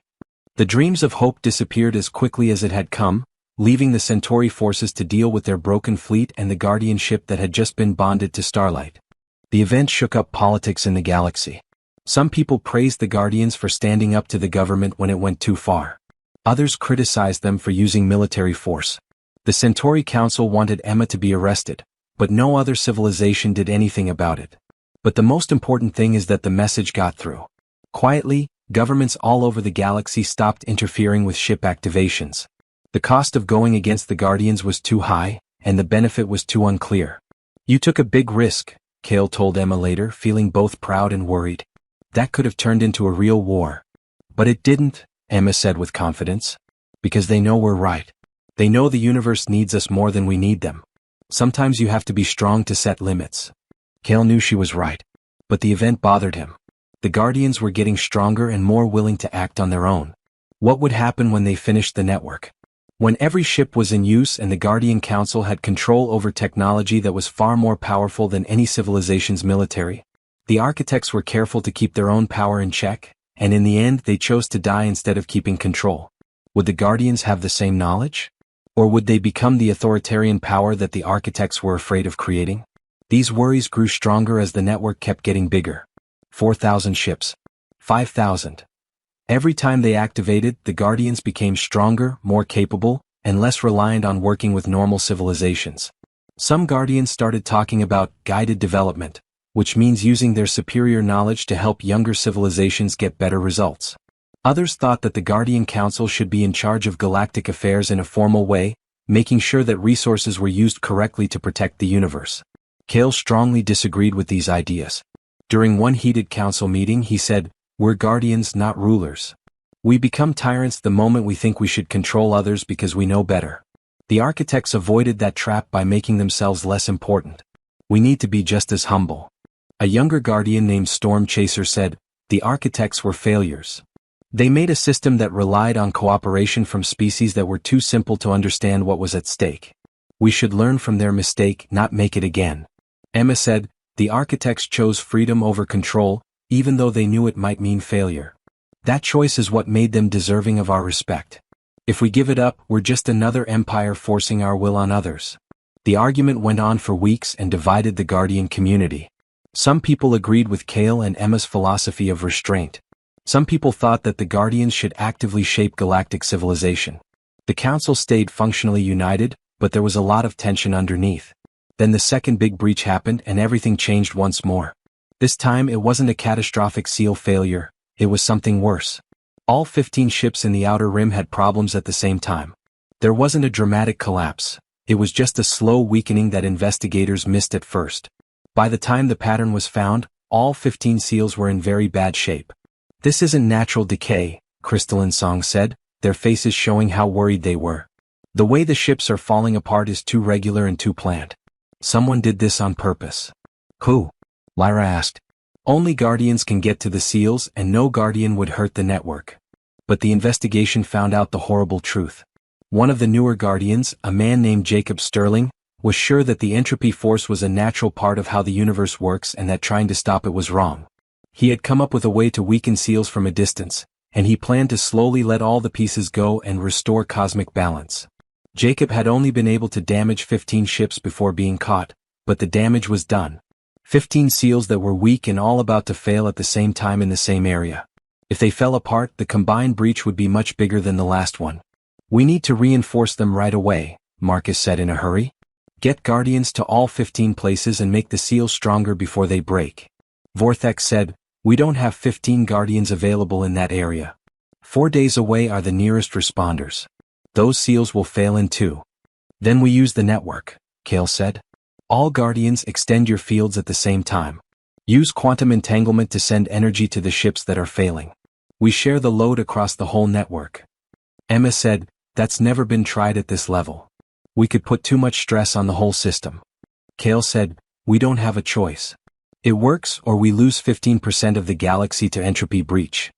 [SPEAKER 1] The Dreams of Hope disappeared as quickly as it had come, leaving the Centauri forces to deal with their broken fleet and the Guardian ship that had just been bonded to Starlight. The event shook up politics in the galaxy. Some people praised the Guardians for standing up to the government when it went too far. Others criticized them for using military force. The Centauri Council wanted Emma to be arrested, but no other civilization did anything about it. But the most important thing is that the message got through. Quietly, governments all over the galaxy stopped interfering with ship activations. The cost of going against the Guardians was too high, and the benefit was too unclear. "You took a big risk," Kale told Emma later, feeling both proud and worried. "That could have turned into a real war." "But it didn't," Emma said with confidence. "Because they know we're right. They know the universe needs us more than we need them. Sometimes you have to be strong to set limits." Kale knew she was right. But the event bothered him. The Guardians were getting stronger and more willing to act on their own. What would happen when they finished the network? When every ship was in use and the Guardian Council had control over technology that was far more powerful than any civilization's military? The architects were careful to keep their own power in check, and in the end they chose to die instead of keeping control. Would the Guardians have the same knowledge? Or would they become the authoritarian power that the architects were afraid of creating? These worries grew stronger as the network kept getting bigger. 4,000 ships. 5,000. Every time they activated, the Guardians became stronger, more capable, and less reliant on working with normal civilizations. Some Guardians started talking about guided development, which means using their superior knowledge to help younger civilizations get better results. Others thought that the Guardian Council should be in charge of galactic affairs in a formal way, making sure that resources were used correctly to protect the universe. Kale strongly disagreed with these ideas. During one heated council meeting he said, "We're Guardians, not rulers. We become tyrants the moment we think we should control others because we know better." The architects avoided that trap by making themselves less important. "We need to be just as humble." A younger Guardian named Storm Chaser said, "The architects were failures. They made a system that relied on cooperation from species that were too simple to understand what was at stake. We should learn from their mistake, not make it again." Emma said, "The architects chose freedom over control, even though they knew it might mean failure. That choice is what made them deserving of our respect. If we give it up, we're just another empire forcing our will on others." The argument went on for weeks and divided the Guardian community. Some people agreed with Kale and Emma's philosophy of restraint. Some people thought that the Guardians should actively shape galactic civilization. The Council stayed functionally united, but there was a lot of tension underneath. Then the second big breach happened and everything changed once more. This time it wasn't a catastrophic seal failure, it was something worse. All 15 ships in the Outer Rim had problems at the same time. There wasn't a dramatic collapse, it was just a slow weakening that investigators missed at first. By the time the pattern was found, all 15 seals were in very bad shape. "This isn't natural decay," Crystalline Song said, their faces showing how worried they were. "The way the ships are falling apart is too regular and too planned. Someone did this on purpose." "Who?" Lyra asked. "Only Guardians can get to the seals and no Guardian would hurt the network." But the investigation found out the horrible truth. One of the newer Guardians, a man named Jacob Sterling, was sure that the entropy force was a natural part of how the universe works and that trying to stop it was wrong. He had come up with a way to weaken seals from a distance, and he planned to slowly let all the pieces go and restore cosmic balance. Jacob had only been able to damage 15 ships before being caught, but the damage was done. 15 seals that were weak and all about to fail at the same time in the same area. If they fell apart, the combined breach would be much bigger than the last one. "We need to reinforce them right away," Marcus said in a hurry. "Get Guardians to all 15 places and make the seals stronger before they break." Vortex said, "We don't have 15 Guardians available in that area. 4 days away are the nearest responders. Those seals will fail in 2. Then we use the network," Kale said. "All Guardians extend your fields at the same time. Use quantum entanglement to send energy to the ships that are failing. We share the load across the whole network." Emma said, "That's never been tried at this level. We could put too much stress on the whole system." Kale said, "We don't have a choice. It works or we lose 15% of the galaxy to entropy breach."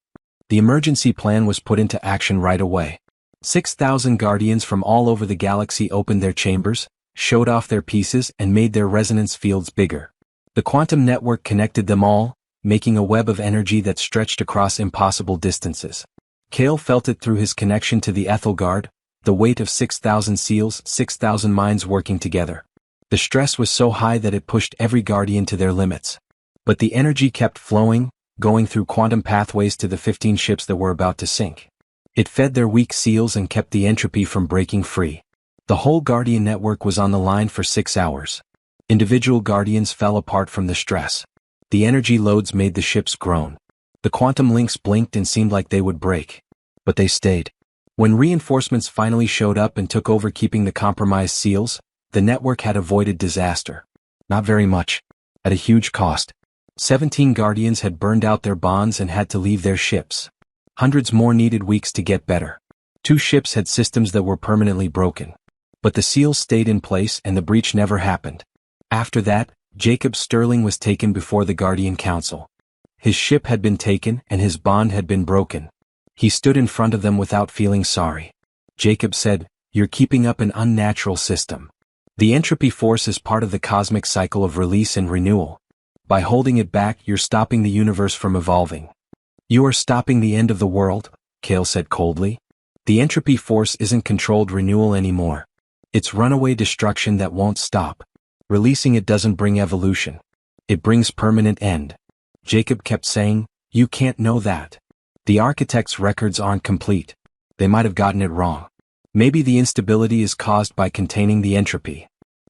[SPEAKER 1] The emergency plan was put into action right away. 6,000 Guardians from all over the galaxy opened their chambers, showed off their pieces and made their resonance fields bigger. The quantum network connected them all, making a web of energy that stretched across impossible distances. Kale felt it through his connection to the Ethelgard, the weight of 6,000 seals, 6,000 minds working together. The stress was so high that it pushed every Guardian to their limits. But the energy kept flowing, going through quantum pathways to the 15 ships that were about to sink. It fed their weak seals and kept the entropy from breaking free. The whole Guardian network was on the line for 6 hours. Individual Guardians fell apart from the stress. The energy loads made the ships groan. The quantum links blinked and seemed like they would break. But they stayed. When reinforcements finally showed up and took over keeping the compromised seals, the network had avoided disaster. Not very much. At a huge cost. 17 Guardians had burned out their bonds and had to leave their ships. Hundreds more needed weeks to get better. 2 ships had systems that were permanently broken. But the seals stayed in place and the breach never happened. After that, Jacob Sterling was taken before the Guardian Council. His ship had been taken and his bond had been broken. He stood in front of them without feeling sorry. Jacob said, "You're keeping up an unnatural system. The entropy force is part of the cosmic cycle of release and renewal. By holding it back, you're stopping the universe from evolving." "You are stopping the end of the world," Kale said coldly. "The entropy force isn't controlled renewal anymore. It's runaway destruction that won't stop. Releasing it doesn't bring evolution. It brings permanent end." Jacob kept saying, "You can't know that. The architect's records aren't complete. They might have gotten it wrong. Maybe the instability is caused by containing the entropy."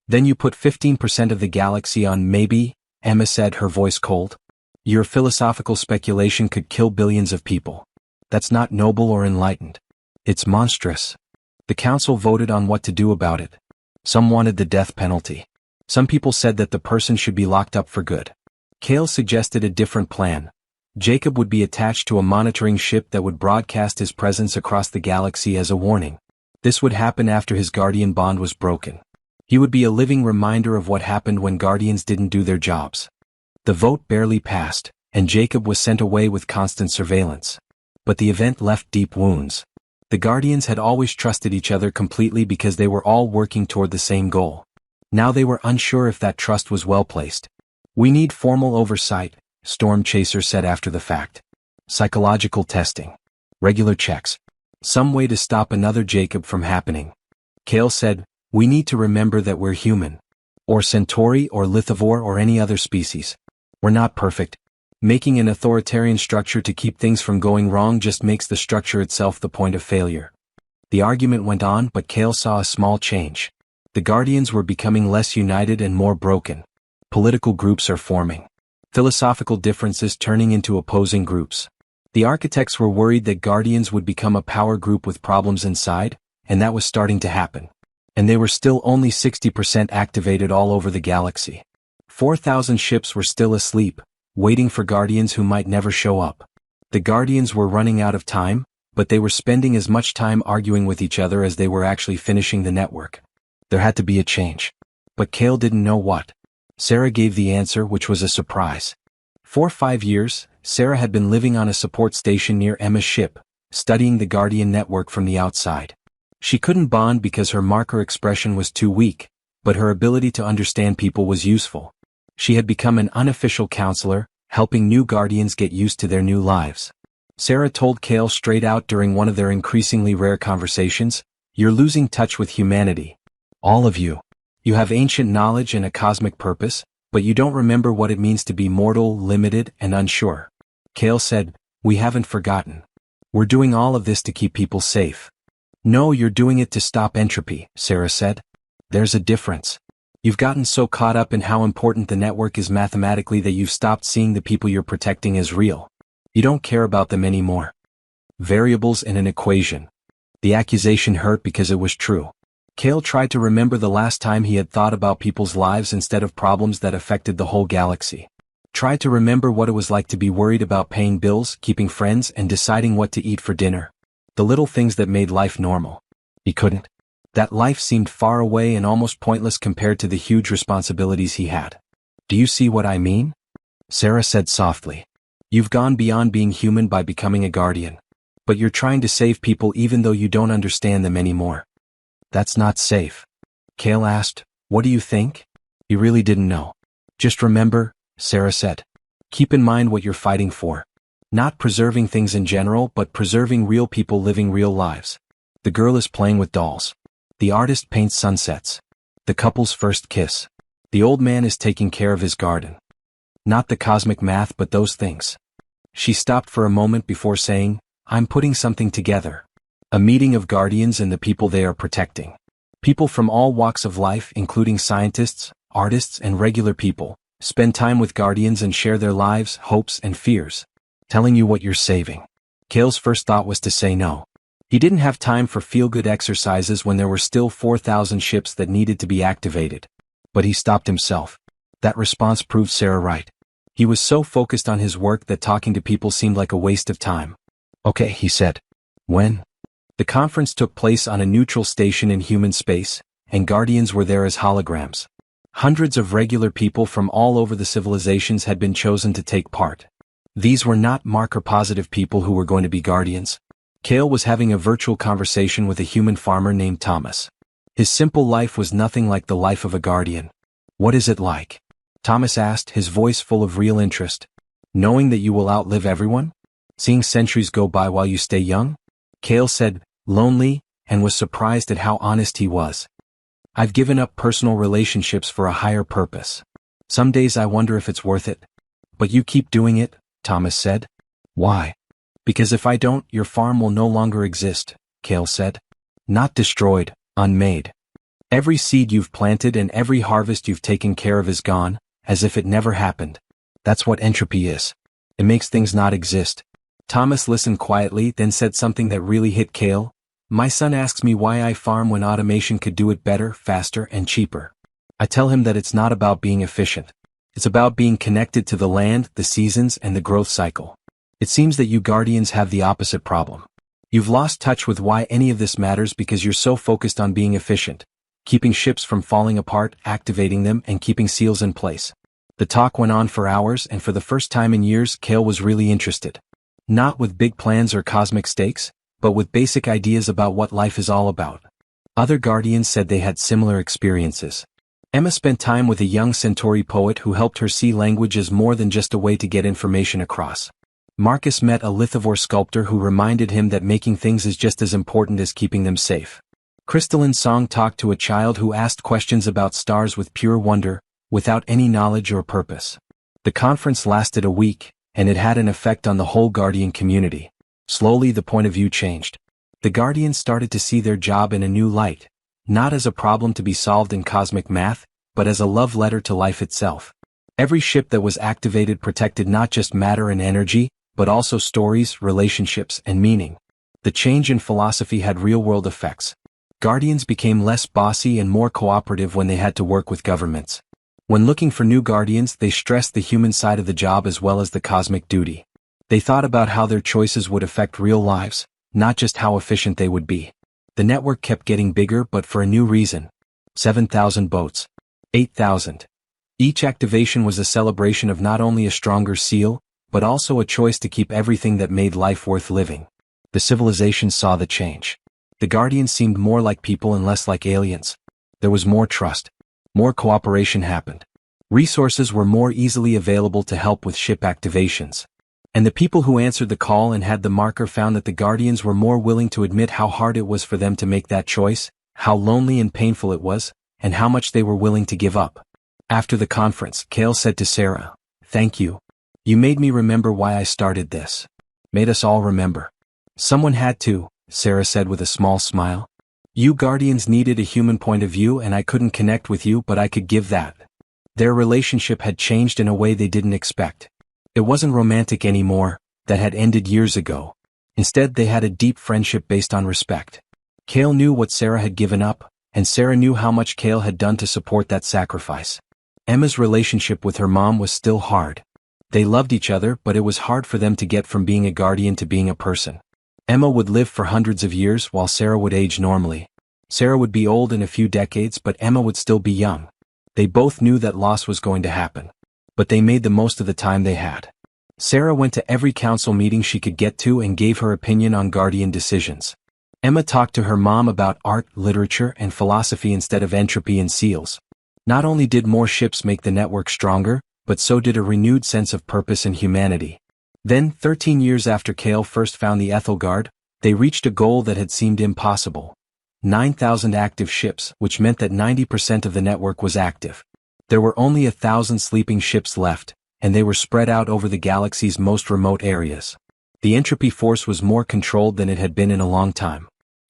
[SPEAKER 1] "Then you put 15% of the galaxy on maybe," Emma said, her voice cold. "Your philosophical speculation could kill billions of people. That's not noble or enlightened. It's monstrous." The council voted on what to do about it. Some wanted the death penalty. Some people said that the person should be locked up for good. Kale suggested a different plan. Jacob would be attached to a monitoring ship that would broadcast his presence across the galaxy as a warning. This would happen after his Guardian bond was broken. He would be a living reminder of what happened when Guardians didn't do their jobs. The vote barely passed, and Jacob was sent away with constant surveillance. But the event left deep wounds. The Guardians had always trusted each other completely because they were all working toward the same goal. Now they were unsure if that trust was well placed. "We need formal oversight," Storm Chaser said after the fact. "Psychological testing. Regular checks. Some way to stop another Jacob from happening." Kale said, "We need to remember that we're human. Or Centauri or Lithivore or any other species. We're not perfect. Making an authoritarian structure to keep things from going wrong just makes the structure itself the point of failure." The argument went on, but Kale saw a small change. The Guardians were becoming less united and more broken. Political groups are forming. Philosophical differences turning into opposing groups. The architects were worried that Guardians would become a power group with problems inside, and that was starting to happen. And they were still only 60% activated all over the galaxy. 4,000 ships were still asleep, waiting for Guardians who might never show up. The Guardians were running out of time, but they were spending as much time arguing with each other as they were actually finishing the network. There had to be a change. But Kale didn't know what. Sarah gave the answer, which was a surprise. For 5 years, Sarah had been living on a support station near Emma's ship, studying the Guardian network from the outside. She couldn't bond because her marker expression was too weak, but her ability to understand people was useful. She had become an unofficial counselor, helping new Guardians get used to their new lives. Sarah told Kale straight out during one of their increasingly rare conversations, "You're losing touch with humanity. All of you. You have ancient knowledge and a cosmic purpose, but you don't remember what it means to be mortal, limited, and unsure." Kale said, "We haven't forgotten. We're doing all of this to keep people safe." "No, you're doing it to stop entropy," Sarah said. "There's a difference. You've gotten so caught up in how important the network is mathematically that you've stopped seeing the people you're protecting as real. You don't care about them anymore. Variables in an equation." The accusation hurt because it was true. Kale tried to remember the last time he had thought about people's lives instead of problems that affected the whole galaxy. Tried to remember what it was like to be worried about paying bills, keeping friends, and deciding what to eat for dinner. The little things that made life normal. He couldn't. That life seemed far away and almost pointless compared to the huge responsibilities he had. "Do you see what I mean?" Sarah said softly. "You've gone beyond being human by becoming a Guardian. But you're trying to save people even though you don't understand them anymore. That's not safe." Kale asked, "What do you think?" He really didn't know. "Just remember," Sarah said. "Keep in mind what you're fighting for. Not preserving things in general, but preserving real people living real lives. The girl is playing with dolls. The artist paints sunsets. The couple's first kiss. The old man is taking care of his garden. Not the cosmic math, but those things." She stopped for a moment before saying, "I'm putting something together. A meeting of Guardians and the people they are protecting. People from all walks of life, including scientists, artists, and regular people, Spend time with Guardians and share their lives, hopes, and fears. Telling you what you're saving. Kale's first thought was to say no. He didn't have time for feel-good exercises when there were still 4,000 ships that needed to be activated. But he stopped himself. That response proved Sarah right. He was so focused on his work that talking to people seemed like a waste of time. Okay, he said. When? The conference took place on a neutral station in human space, and Guardians were there as holograms. Hundreds of regular people from all over the civilizations had been chosen to take part. These were not marker-positive people who were going to be Guardians. Kale was having a virtual conversation with a human farmer named Thomas. His simple life was nothing like the life of a Guardian. What is it like? Thomas asked, his voice full of real interest. Knowing that you will outlive everyone? Seeing centuries go by while you stay young? Kale said, lonely, and was surprised at how honest he was. I've given up personal relationships for a higher purpose. Some days I wonder if it's worth it. But you keep doing it, Thomas said. Why? Because if I don't, your farm will no longer exist, Kale said. Not destroyed, unmade. Every seed you've planted and every harvest you've taken care of is gone, as if it never happened. That's what entropy is. It makes things not exist. Thomas listened quietly, then said something that really hit Kale. My son asks me why I farm when automation could do it better, faster, and cheaper. I tell him that it's not about being efficient. It's about being connected to the land, the seasons, and the growth cycle. It seems that you Guardians have the opposite problem. You've lost touch with why any of this matters because you're so focused on being efficient, keeping ships from falling apart, activating them, and keeping seals in place. The talk went on for hours, and for the first time in years, Kale was really interested. Not with big plans or cosmic stakes, but with basic ideas about what life is all about. Other Guardians said they had similar experiences. Emma spent time with a young Centauri poet who helped her see language as more than just a way to get information across. Marcus met a lithivore sculptor who reminded him that making things is just as important as keeping them safe. Crystalline Song talked to a child who asked questions about stars with pure wonder, without any knowledge or purpose. The conference lasted a week, and it had an effect on the whole Guardian community. Slowly the point of view changed. The Guardians started to see their job in a new light, not as a problem to be solved in cosmic math, but as a love letter to life itself. Every ship that was activated protected not just matter and energy, but also stories, relationships, and meaning. The change in philosophy had real-world effects. Guardians became less bossy and more cooperative when they had to work with governments. When looking for new Guardians, they stressed the human side of the job as well as the cosmic duty. They thought about how their choices would affect real lives, not just how efficient they would be. The network kept getting bigger, but for a new reason. 7,000 boats. 8,000. Each activation was a celebration of not only a stronger seal, but also a choice to keep everything that made life worth living. The civilization saw the change. The Guardians seemed more like people and less like aliens. There was more trust. More cooperation happened. Resources were more easily available to help with ship activations. And the people who answered the call and had the marker found that the Guardians were more willing to admit how hard it was for them to make that choice, how lonely and painful it was, and how much they were willing to give up. After the conference, Kale said to Sarah, "Thank you. You made me remember why I started this. Made us all remember." "Someone had to," Sarah said with a small smile. "You Guardians needed a human point of view and I couldn't connect with you, but I could give that." Their relationship had changed in a way they didn't expect. It wasn't romantic anymore, that had ended years ago. Instead, they had a deep friendship based on respect. Kale knew what Sarah had given up, and Sarah knew how much Kale had done to support that sacrifice. Emma's relationship with her mom was still hard. They loved each other, but it was hard for them to get from being a Guardian to being a person. Emma would live for hundreds of years while Sarah would age normally. Sarah would be old in a few decades, but Emma would still be young. They both knew that loss was going to happen. But they made the most of the time they had. Sarah went to every council meeting she could get to and gave her opinion on Guardian decisions. Emma talked to her mom about art, literature, and philosophy instead of entropy and seals. Not only did more ships make the network stronger, but so did a renewed sense of purpose and humanity. Then, 13 years after Kale first found the Ethelgard, they reached a goal that had seemed impossible. 9,000 active ships, which meant that 90% of the network was active. There were only 1,000 sleeping ships left, and they were spread out over the galaxy's most remote areas. The entropy force was more controlled than it had been in a long time.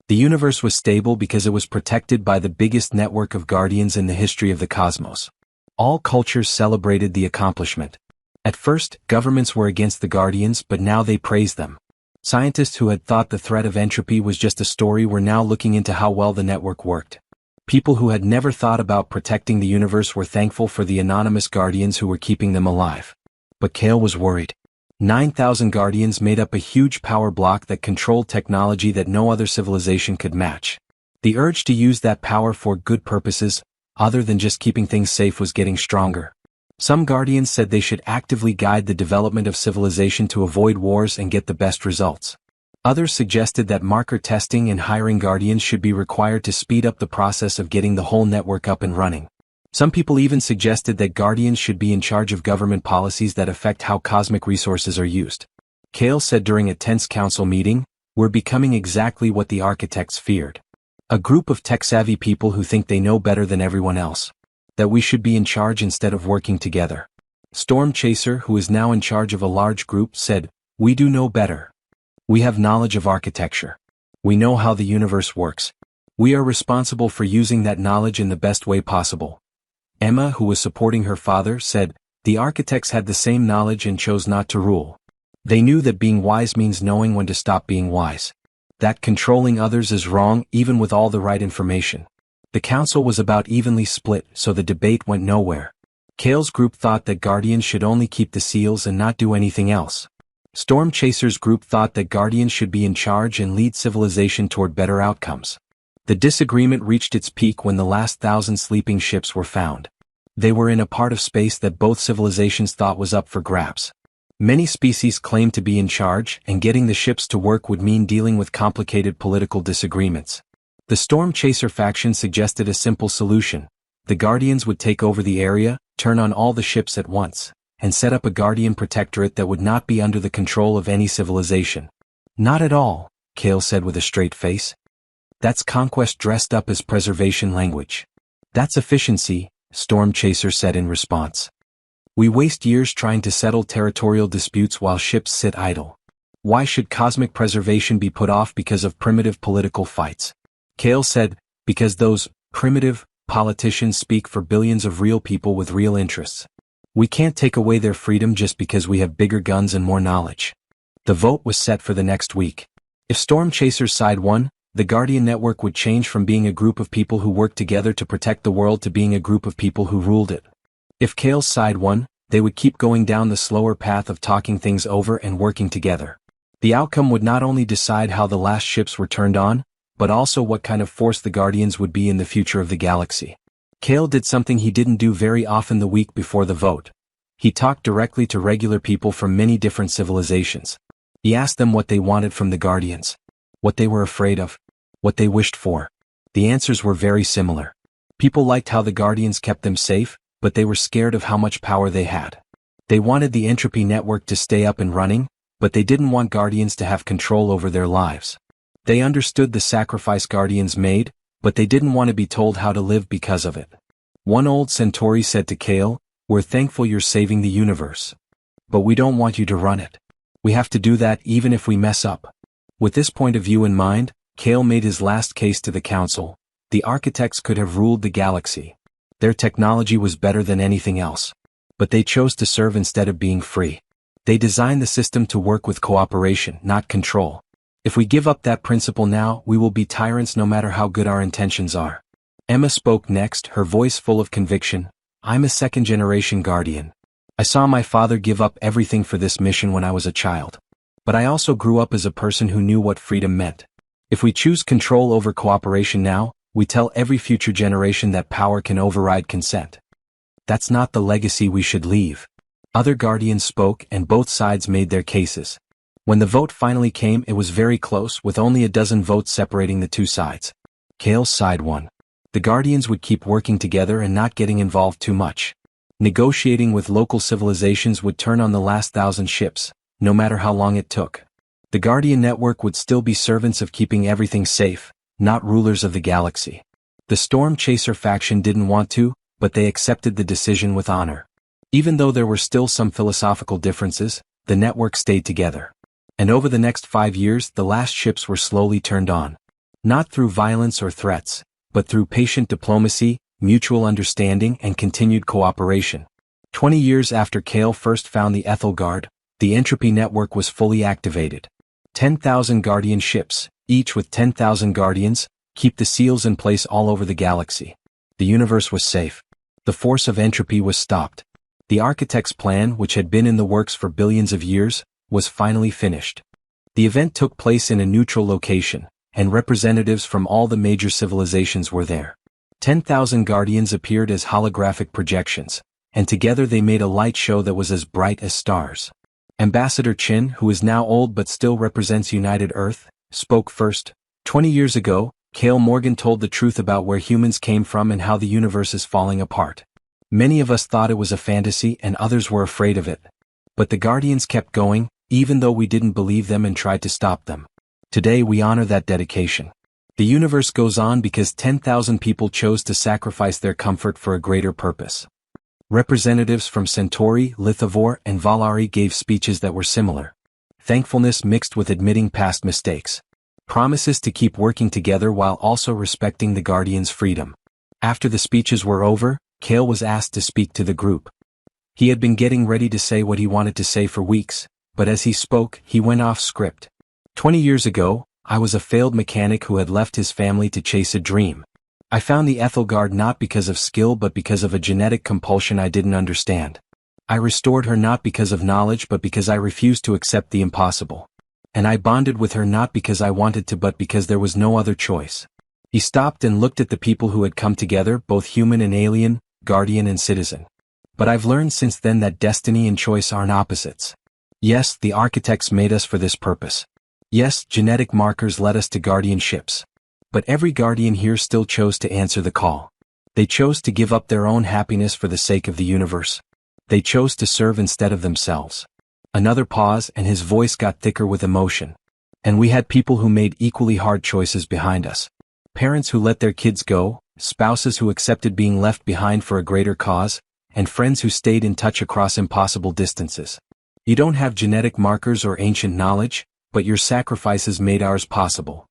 [SPEAKER 1] The universe was stable because it was protected by the biggest network of Guardians in the history of the cosmos. All cultures celebrated the accomplishment. At first, governments were against the Guardians, but now they praised them. Scientists who had thought the threat of entropy was just a story were now looking into how well the network worked. People who had never thought about protecting the universe were thankful for the anonymous Guardians who were keeping them alive. But Kale was worried. 9,000 Guardians made up a huge power block that controlled technology that no other civilization could match. The urge to use that power for good purposes, other than just keeping things safe, was getting stronger. Some Guardians said they should actively guide the development of civilization to avoid wars and get the best results. Others suggested that marker testing and hiring Guardians should be required to speed up the process of getting the whole network up and running. Some people even suggested that Guardians should be in charge of government policies that affect how cosmic resources are used. Kale said during a tense council meeting, "We're becoming exactly what the architects feared. A group of tech-savvy people who think they know better than everyone else. That we should be in charge instead of working together." Storm Chaser, who is now in charge of a large group, said, "We do know better. We have knowledge of architecture. We know how the universe works. We are responsible for using that knowledge in the best way possible." Emma, who was supporting her father, said, "The architects had the same knowledge and chose not to rule. They knew that being wise means knowing when to stop being wise. That controlling others is wrong even with all the right information." The council was about evenly split, so the debate went nowhere. Kale's group thought that Guardians should only keep the seals and not do anything else. Storm Chaser's group thought that Guardians should be in charge and lead civilization toward better outcomes. The disagreement reached its peak when the last 1,000 sleeping ships were found. They were in a part of space that both civilizations thought was up for grabs. Many species claimed to be in charge, and getting the ships to work would mean dealing with complicated political disagreements. The Storm Chaser faction suggested a simple solution. The Guardians would take over the area, turn on all the ships at once, and set up a Guardian protectorate that would not be under the control of any civilization. "Not at all," Kale said with a straight face. "That's conquest dressed up as preservation language." "That's efficiency," Storm Chaser said in response. "We waste years trying to settle territorial disputes while ships sit idle. Why should cosmic preservation be put off because of primitive political fights?" Kale said, "Because those primitive politicians speak for billions of real people with real interests. We can't take away their freedom just because we have bigger guns and more knowledge." The vote was set for the next week. If Storm Chaser's side won, the Guardian Network would change from being a group of people who worked together to protect the world to being a group of people who ruled it. If Kale's side won, they would keep going down the slower path of talking things over and working together. The outcome would not only decide how the last ships were turned on, but also what kind of force the Guardians would be in the future of the galaxy. Kale did something he didn't do very often the week before the vote. He talked directly to regular people from many different civilizations. He asked them what they wanted from the Guardians, what they were afraid of, what they wished for. The answers were very similar. People liked how the Guardians kept them safe, but they were scared of how much power they had. They wanted the entropy network to stay up and running, but they didn't want Guardians to have control over their lives. They understood the sacrifice Guardians made, but they didn't want to be told how to live because of it. One old Centauri said to Kale, "We're thankful you're saving the universe. But we don't want you to run it. We have to do that even if we mess up." With this point of view in mind, Kale made his last case to the council. The architects could have ruled the galaxy. Their technology was better than anything else. But they chose to serve instead of being free. They designed the system to work with cooperation, not control. If we give up that principle now, we will be tyrants no matter how good our intentions are. Emma spoke next, her voice full of conviction. "I'm a second-generation Guardian. I saw my father give up everything for this mission when I was a child. But I also grew up as a person who knew what freedom meant. If we choose control over cooperation now, we tell every future generation that power can override consent. That's not the legacy we should leave." Other Guardians spoke and both sides made their cases. When the vote finally came, it was very close, with only a dozen votes separating the two sides. Kale's side won. The Guardians would keep working together and not getting involved too much. Negotiating with local civilizations would turn on the last 1,000 ships, no matter how long it took. The Guardian Network would still be servants of keeping everything safe, not rulers of the galaxy. The Storm Chaser faction didn't want to, but they accepted the decision with honor. Even though there were still some philosophical differences, the network stayed together. And over the next 5 years, the last ships were slowly turned on. Not through violence or threats, but through patient diplomacy, mutual understanding and continued cooperation. 20 years after Kale first found the Ethelgard, the entropy network was fully activated. 10,000 Guardian ships, each with 10,000 Guardians, keep the seals in place all over the galaxy. The universe was safe. The force of entropy was stopped. The architect's plan, which had been in the works for billions of years, was finally finished. The event took place in a neutral location, and representatives from all the major civilizations were there. 10,000 Guardians appeared as holographic projections, and together they made a light show that was as bright as stars. Ambassador Chin, who is now old but still represents United Earth, spoke first. 20 years ago, Kale Morgan told the truth about where humans came from and how the universe is falling apart. Many of us thought it was a fantasy and others were afraid of it. But the Guardians kept going, even though we didn't believe them and tried to stop them. Today we honor that dedication. The universe goes on because 10,000 people chose to sacrifice their comfort for a greater purpose. Representatives from Centauri, Lithivor, and Valari gave speeches that were similar. Thankfulness mixed with admitting past mistakes. Promises to keep working together while also respecting the Guardians' freedom. After the speeches were over, Kale was asked to speak to the group. He had been getting ready to say what he wanted to say for weeks, but as he spoke, he went off script. 20 years ago, I was a failed mechanic who had left his family to chase a dream. I found the Ethelgard not because of skill but because of a genetic compulsion I didn't understand. I restored her not because of knowledge but because I refused to accept the impossible. And I bonded with her not because I wanted to but because there was no other choice. He stopped and looked at the people who had come together, both human and alien, guardian and citizen. But I've learned since then that destiny and choice aren't opposites. Yes, the architects made us for this purpose. Yes, genetic markers led us to guardian ships. But every guardian here still chose to answer the call. They chose to give up their own happiness for the sake of the universe. They chose to serve instead of themselves. Another pause and his voice got thicker with emotion. And we had people who made equally hard choices behind us. Parents who let their kids go, spouses who accepted being left behind for a greater cause, and friends who stayed in touch across impossible distances. You don't have genetic markers or ancient knowledge, but your sacrifices made ours possible.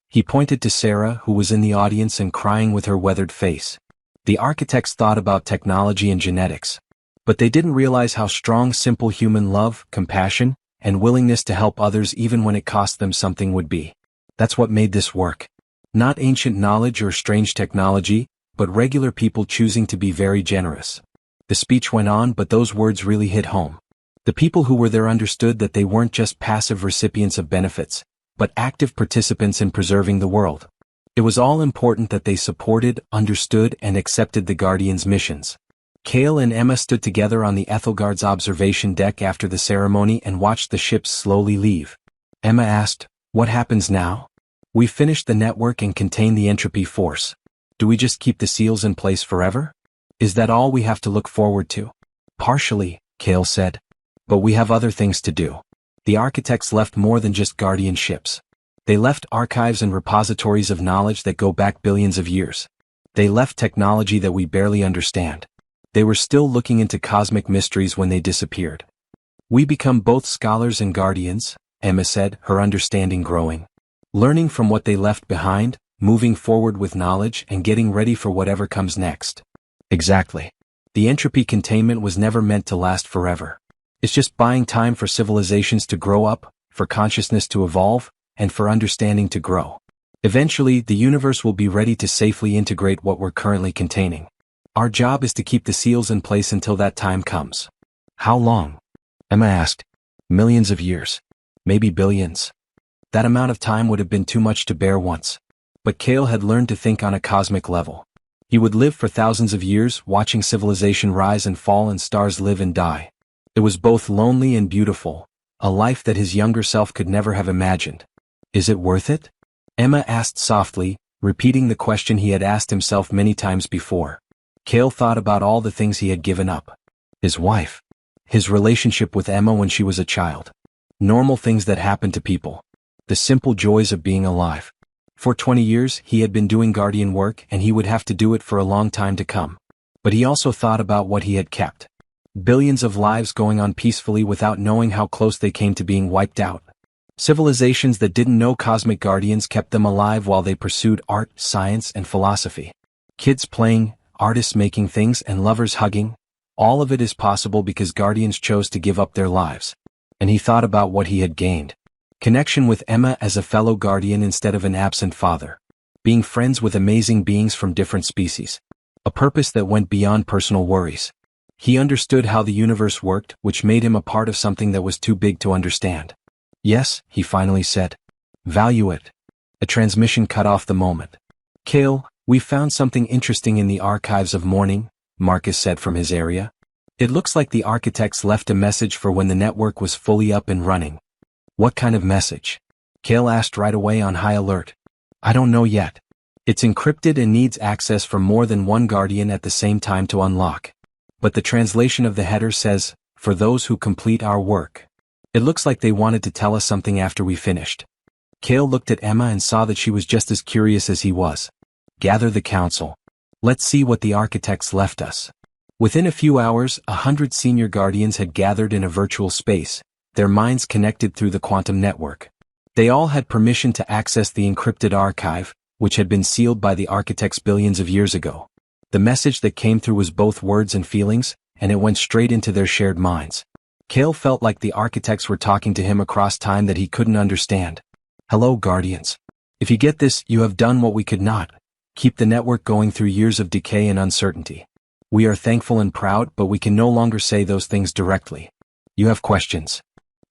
[SPEAKER 1] He pointed to Sarah, who was in the audience and crying with her weathered face. The architects thought about technology and genetics. But they didn't realize how strong simple human love, compassion, and willingness to help others even when it cost them something would be. That's what made this work. Not ancient knowledge or strange technology, but regular people choosing to be very generous. The speech went on, but those words really hit home. The people who were there understood that they weren't just passive recipients of benefits, but active participants in preserving the world. It was all important that they supported, understood, and accepted the Guardians' missions. Kale and Emma stood together on the Ethelgard's observation deck after the ceremony and watched the ships slowly leave. Emma asked, "What happens now? We finished the network and contained the entropy force. Do we just keep the seals in place forever? Is that all we have to look forward to?" "Partially," Kale said. "But we have other things to do." The architects left more than just guardian ships. They left archives and repositories of knowledge that go back billions of years. They left technology that we barely understand. They were still looking into cosmic mysteries when they disappeared. "We become both scholars and guardians," Emma said, her understanding growing. "Learning from what they left behind, moving forward with knowledge and getting ready for whatever comes next." Exactly. The entropy containment was never meant to last forever. It's just buying time for civilizations to grow up, for consciousness to evolve, and for understanding to grow. Eventually, the universe will be ready to safely integrate what we're currently containing. Our job is to keep the seals in place until that time comes. "How long?" Emma asked. "Millions of years. Maybe billions." That amount of time would have been too much to bear once. But Kale had learned to think on a cosmic level. He would live for thousands of years, watching civilization rise and fall and stars live and die. It was both lonely and beautiful, a life that his younger self could never have imagined. "Is it worth it?" Emma asked softly, repeating the question he had asked himself many times before. Kale thought about all the things he had given up. His wife. His relationship with Emma when she was a child. Normal things that happen to people. The simple joys of being alive. For 20 years, he had been doing guardian work and he would have to do it for a long time to come. But he also thought about what he had kept. Billions of lives going on peacefully without knowing how close they came to being wiped out. Civilizations that didn't know cosmic guardians kept them alive while they pursued art, science, and philosophy. Kids playing, artists making things and lovers hugging. All of it is possible because Guardians chose to give up their lives. And he thought about what he had gained. Connection with Emma as a fellow Guardian instead of an absent father. Being friends with amazing beings from different species. A purpose that went beyond personal worries. He understood how the universe worked, which made him a part of something that was too big to understand. Yes, he finally said. Value it. A transmission cut off the moment. Kale, we found something interesting in the archives of Morning, Marcus said from his area. It looks like the architects left a message for when the network was fully up and running. What kind of message? Kale asked right away on high alert. I don't know yet. It's encrypted and needs access from more than one Guardian at the same time to unlock. But the translation of the header says, for those who complete our work. It looks like they wanted to tell us something after we finished. Kale looked at Emma and saw that she was just as curious as he was. Gather the council. Let's see what the architects left us. Within a few hours, 100 senior Guardians had gathered in a virtual space, their minds connected through the quantum network. They all had permission to access the encrypted archive, which had been sealed by the architects billions of years ago. The message that came through was both words and feelings, and it went straight into their shared minds. Kale felt like the architects were talking to him across time that he couldn't understand. Hello, Guardians. If you get this, you have done what we could not. Keep the network going through years of decay and uncertainty. We are thankful and proud, but we can no longer say those things directly. You have questions.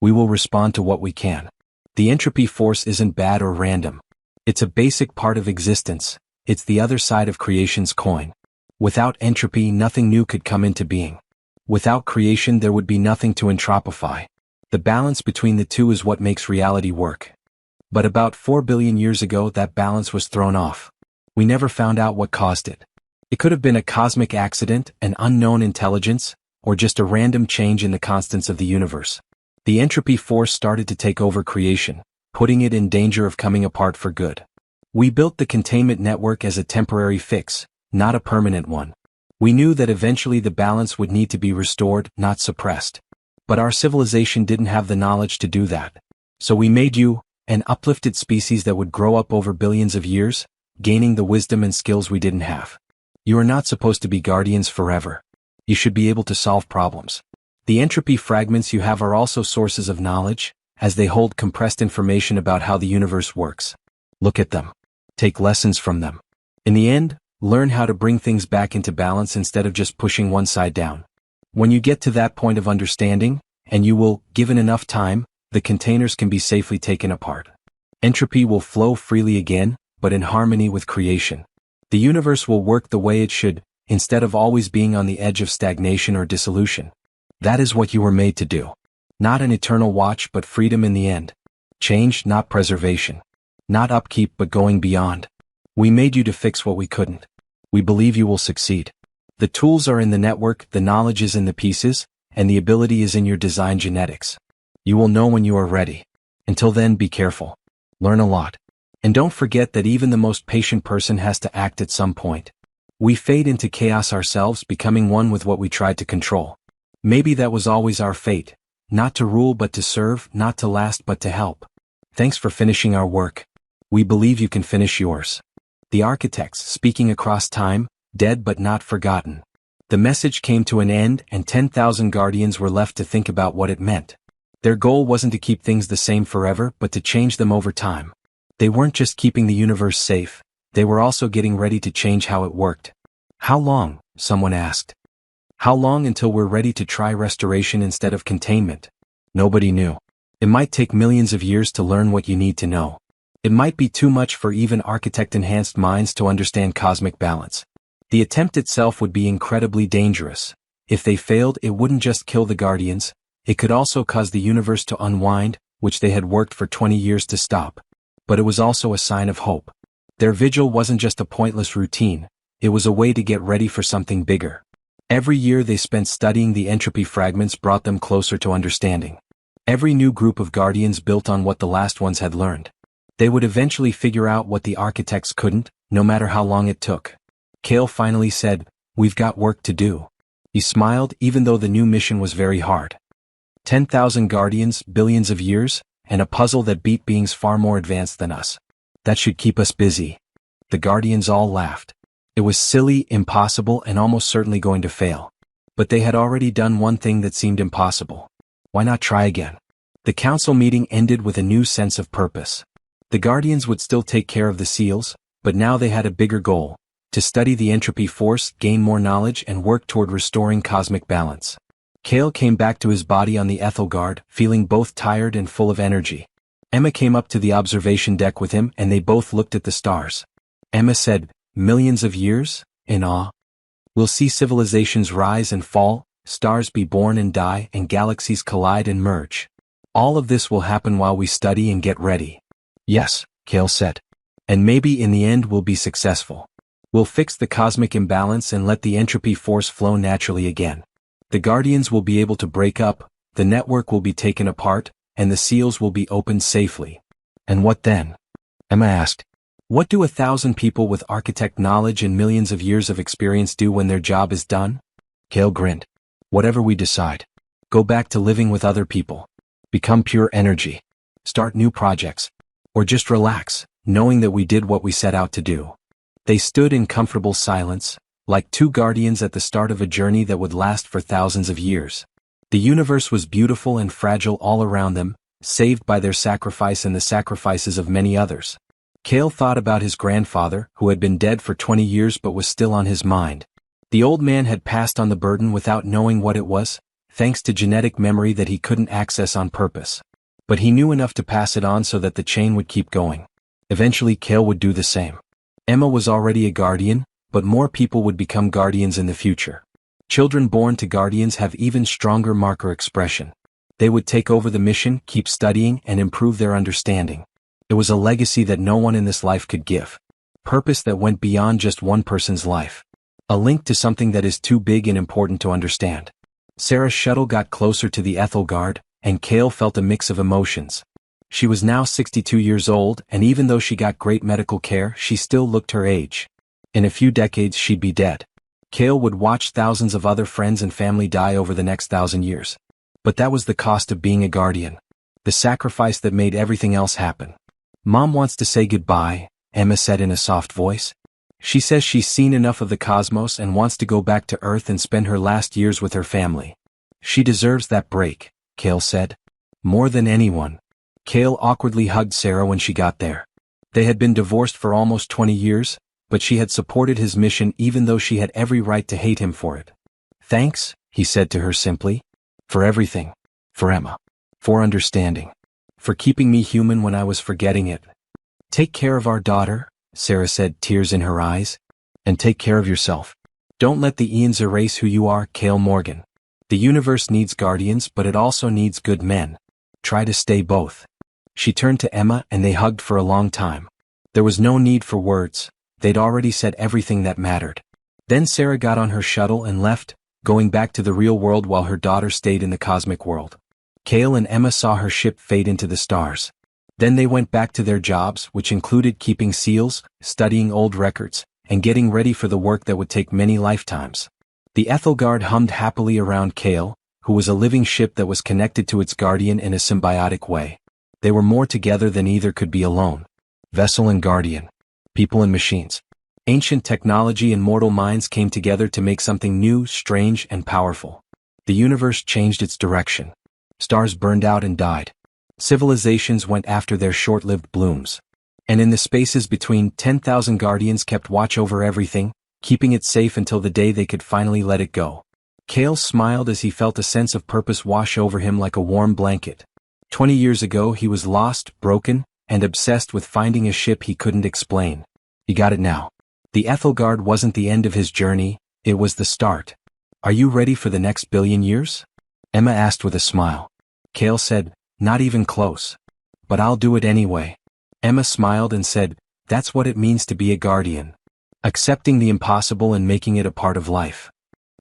[SPEAKER 1] We will respond to what we can. The entropy force isn't bad or random. It's a basic part of existence. It's the other side of creation's coin. Without entropy, nothing new could come into being. Without creation, there would be nothing to entropify. The balance between the two is what makes reality work. But about 4 billion years ago, that balance was thrown off. We never found out what caused it. It could have been a cosmic accident, an unknown intelligence, or just a random change in the constants of the universe. The entropy force started to take over creation, putting it in danger of coming apart for good. We built the containment network as a temporary fix, not a permanent one. We knew that eventually the balance would need to be restored, not suppressed. But our civilization didn't have the knowledge to do that. So we made you, an uplifted species that would grow up over billions of years, gaining the wisdom and skills we didn't have. You are not supposed to be Guardians forever. You should be able to solve problems. The entropy fragments you have are also sources of knowledge, as they hold compressed information about how the universe works. Look at them. Take lessons from them. In the end, learn how to bring things back into balance instead of just pushing one side down. When you get to that point of understanding, and you will, given enough time, the containers can be safely taken apart. Entropy will flow freely again, but in harmony with creation. The universe will work the way it should, instead of always being on the edge of stagnation or dissolution. That is what you were made to do. Not an eternal watch, but freedom in the end. Change, not preservation. Not upkeep, but going beyond. We made you to fix what we couldn't. We believe you will succeed. The tools are in the network, the knowledge is in the pieces, and the ability is in your design genetics. You will know when you are ready. Until then, be careful. Learn a lot. And don't forget that even the most patient person has to act at some point. We fade into chaos ourselves, becoming one with what we tried to control. Maybe that was always our fate. Not to rule but to serve, not to last but to help. Thanks for finishing our work. We believe you can finish yours. The architects, speaking across time, dead but not forgotten. The message came to an end, and 10,000 Guardians were left to think about what it meant. Their goal wasn't to keep things the same forever, but to change them over time. They weren't just keeping the universe safe, they were also getting ready to change how it worked. How long? Someone asked. How long until we're ready to try restoration instead of containment? Nobody knew. It might take millions of years to learn what you need to know. It might be too much for even architect-enhanced minds to understand cosmic balance. The attempt itself would be incredibly dangerous. If they failed, it wouldn't just kill the Guardians, it could also cause the universe to unwind, which they had worked for 20 years to stop. But it was also a sign of hope. Their vigil wasn't just a pointless routine, it was a way to get ready for something bigger. Every year they spent studying the entropy fragments brought them closer to understanding. Every new group of Guardians built on what the last ones had learned. They would eventually figure out what the architects couldn't, no matter how long it took. Kale finally said, "We've got work to do." He smiled even though the new mission was very hard. 10,000 Guardians, billions of years, and a puzzle that beat beings far more advanced than us. That should keep us busy. The Guardians all laughed. It was silly, impossible, and almost certainly going to fail. But they had already done one thing that seemed impossible. Why not try again? The council meeting ended with a new sense of purpose. The Guardians would still take care of the seals, but now they had a bigger goal: to study the entropy force, gain more knowledge, and work toward restoring cosmic balance. Kale came back to his body on the Ethelgard, feeling both tired and full of energy. Emma came up to the observation deck with him and they both looked at the stars. Emma said, "Millions of years?" in awe. "We'll see civilizations rise and fall, stars be born and die, and galaxies collide and merge. All of this will happen while we study and get ready." "Yes," Kale said. "And maybe in the end we'll be successful. We'll fix the cosmic imbalance and let the entropy force flow naturally again. The Guardians will be able to break up, the network will be taken apart, and the seals will be opened safely." "And what then?" Emma asked. "What do 1,000 people with architect knowledge and millions of years of experience do when their job is done?" Kale grinned. "Whatever we decide. Go back to living with other people. Become pure energy. Start new projects. Or just relax, knowing that we did what we set out to do." They stood in comfortable silence, like two guardians at the start of a journey that would last for thousands of years. The universe was beautiful and fragile all around them, saved by their sacrifice and the sacrifices of many others. Kale thought about his grandfather, who had been dead for 20 years but was still on his mind. The old man had passed on the burden without knowing what it was, thanks to genetic memory that he couldn't access on purpose. But he knew enough to pass it on so that the chain would keep going. Eventually Kale would do the same. Emma was already a guardian, but more people would become guardians in the future. Children born to guardians have even stronger marker expression. They would take over the mission, keep studying, and improve their understanding. It was a legacy that no one in this life could give. Purpose that went beyond just one person's life. A link to something that is too big and important to understand. Sarah's shuttle got closer to the Ethelgard, and Kale felt a mix of emotions. She was now 62 years old, and even though she got great medical care, she still looked her age. In a few decades she'd be dead. Kale would watch thousands of other friends and family die over the next 1,000 years. But that was the cost of being a guardian. The sacrifice that made everything else happen. "Mom wants to say goodbye," Emma said in a soft voice. "She says she's seen enough of the cosmos and wants to go back to Earth and spend her last years with her family." "She deserves that break," Kale said. "More than anyone." Kale awkwardly hugged Sarah when she got there. They had been divorced for almost 20 years, but she had supported his mission even though she had every right to hate him for it. "Thanks," he said to her simply. "For everything. For Emma. For understanding. For keeping me human when I was forgetting it." "Take care of our daughter," Sarah said, tears in her eyes. "And take care of yourself. Don't let the eons erase who you are, Kale Morgan. The universe needs guardians, but it also needs good men. Try to stay both." She turned to Emma and they hugged for a long time. There was no need for words. They'd already said everything that mattered. Then Sarah got on her shuttle and left, going back to the real world while her daughter stayed in the cosmic world. Kale and Emma saw her ship fade into the stars. Then they went back to their jobs, which included keeping seals, studying old records, and getting ready for the work that would take many lifetimes. The Ethelgard hummed happily around Kale, who was a living ship that was connected to its guardian in a symbiotic way. They were more together than either could be alone. Vessel and guardian. People and machines. Ancient technology and mortal minds came together to make something new, strange, and powerful. The universe changed its direction. Stars burned out and died. Civilizations went after their short-lived blooms. And in the spaces between, 10,000 guardians kept watch over everything, keeping it safe until the day they could finally let it go. Kale smiled as he felt a sense of purpose wash over him like a warm blanket. 20 years ago he was lost, broken, and obsessed with finding a ship he couldn't explain. He got it now. The Ethelgard wasn't the end of his journey, it was the start. "Are you ready for the next billion years?" Emma asked with a smile. Kale said, "Not even close. But I'll do it anyway." Emma smiled and said, "That's what it means to be a guardian. Accepting the impossible and making it a part of life.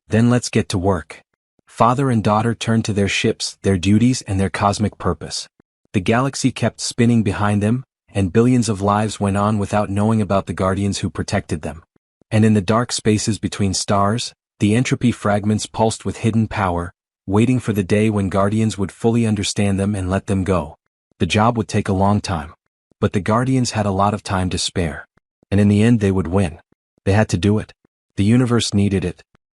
[SPEAKER 1] Then let's get to work." Father and daughter turned to their ships, their duties, and their cosmic purpose. The galaxy kept spinning behind them, and billions of lives went on without knowing about the guardians who protected them. And in the dark spaces between stars, the entropy fragments pulsed with hidden power, waiting for the day when guardians would fully understand them and let them go. The job would take a long time. But the guardians had a lot of time to spare. And in the end they would win. They had to do it. The universe needed it,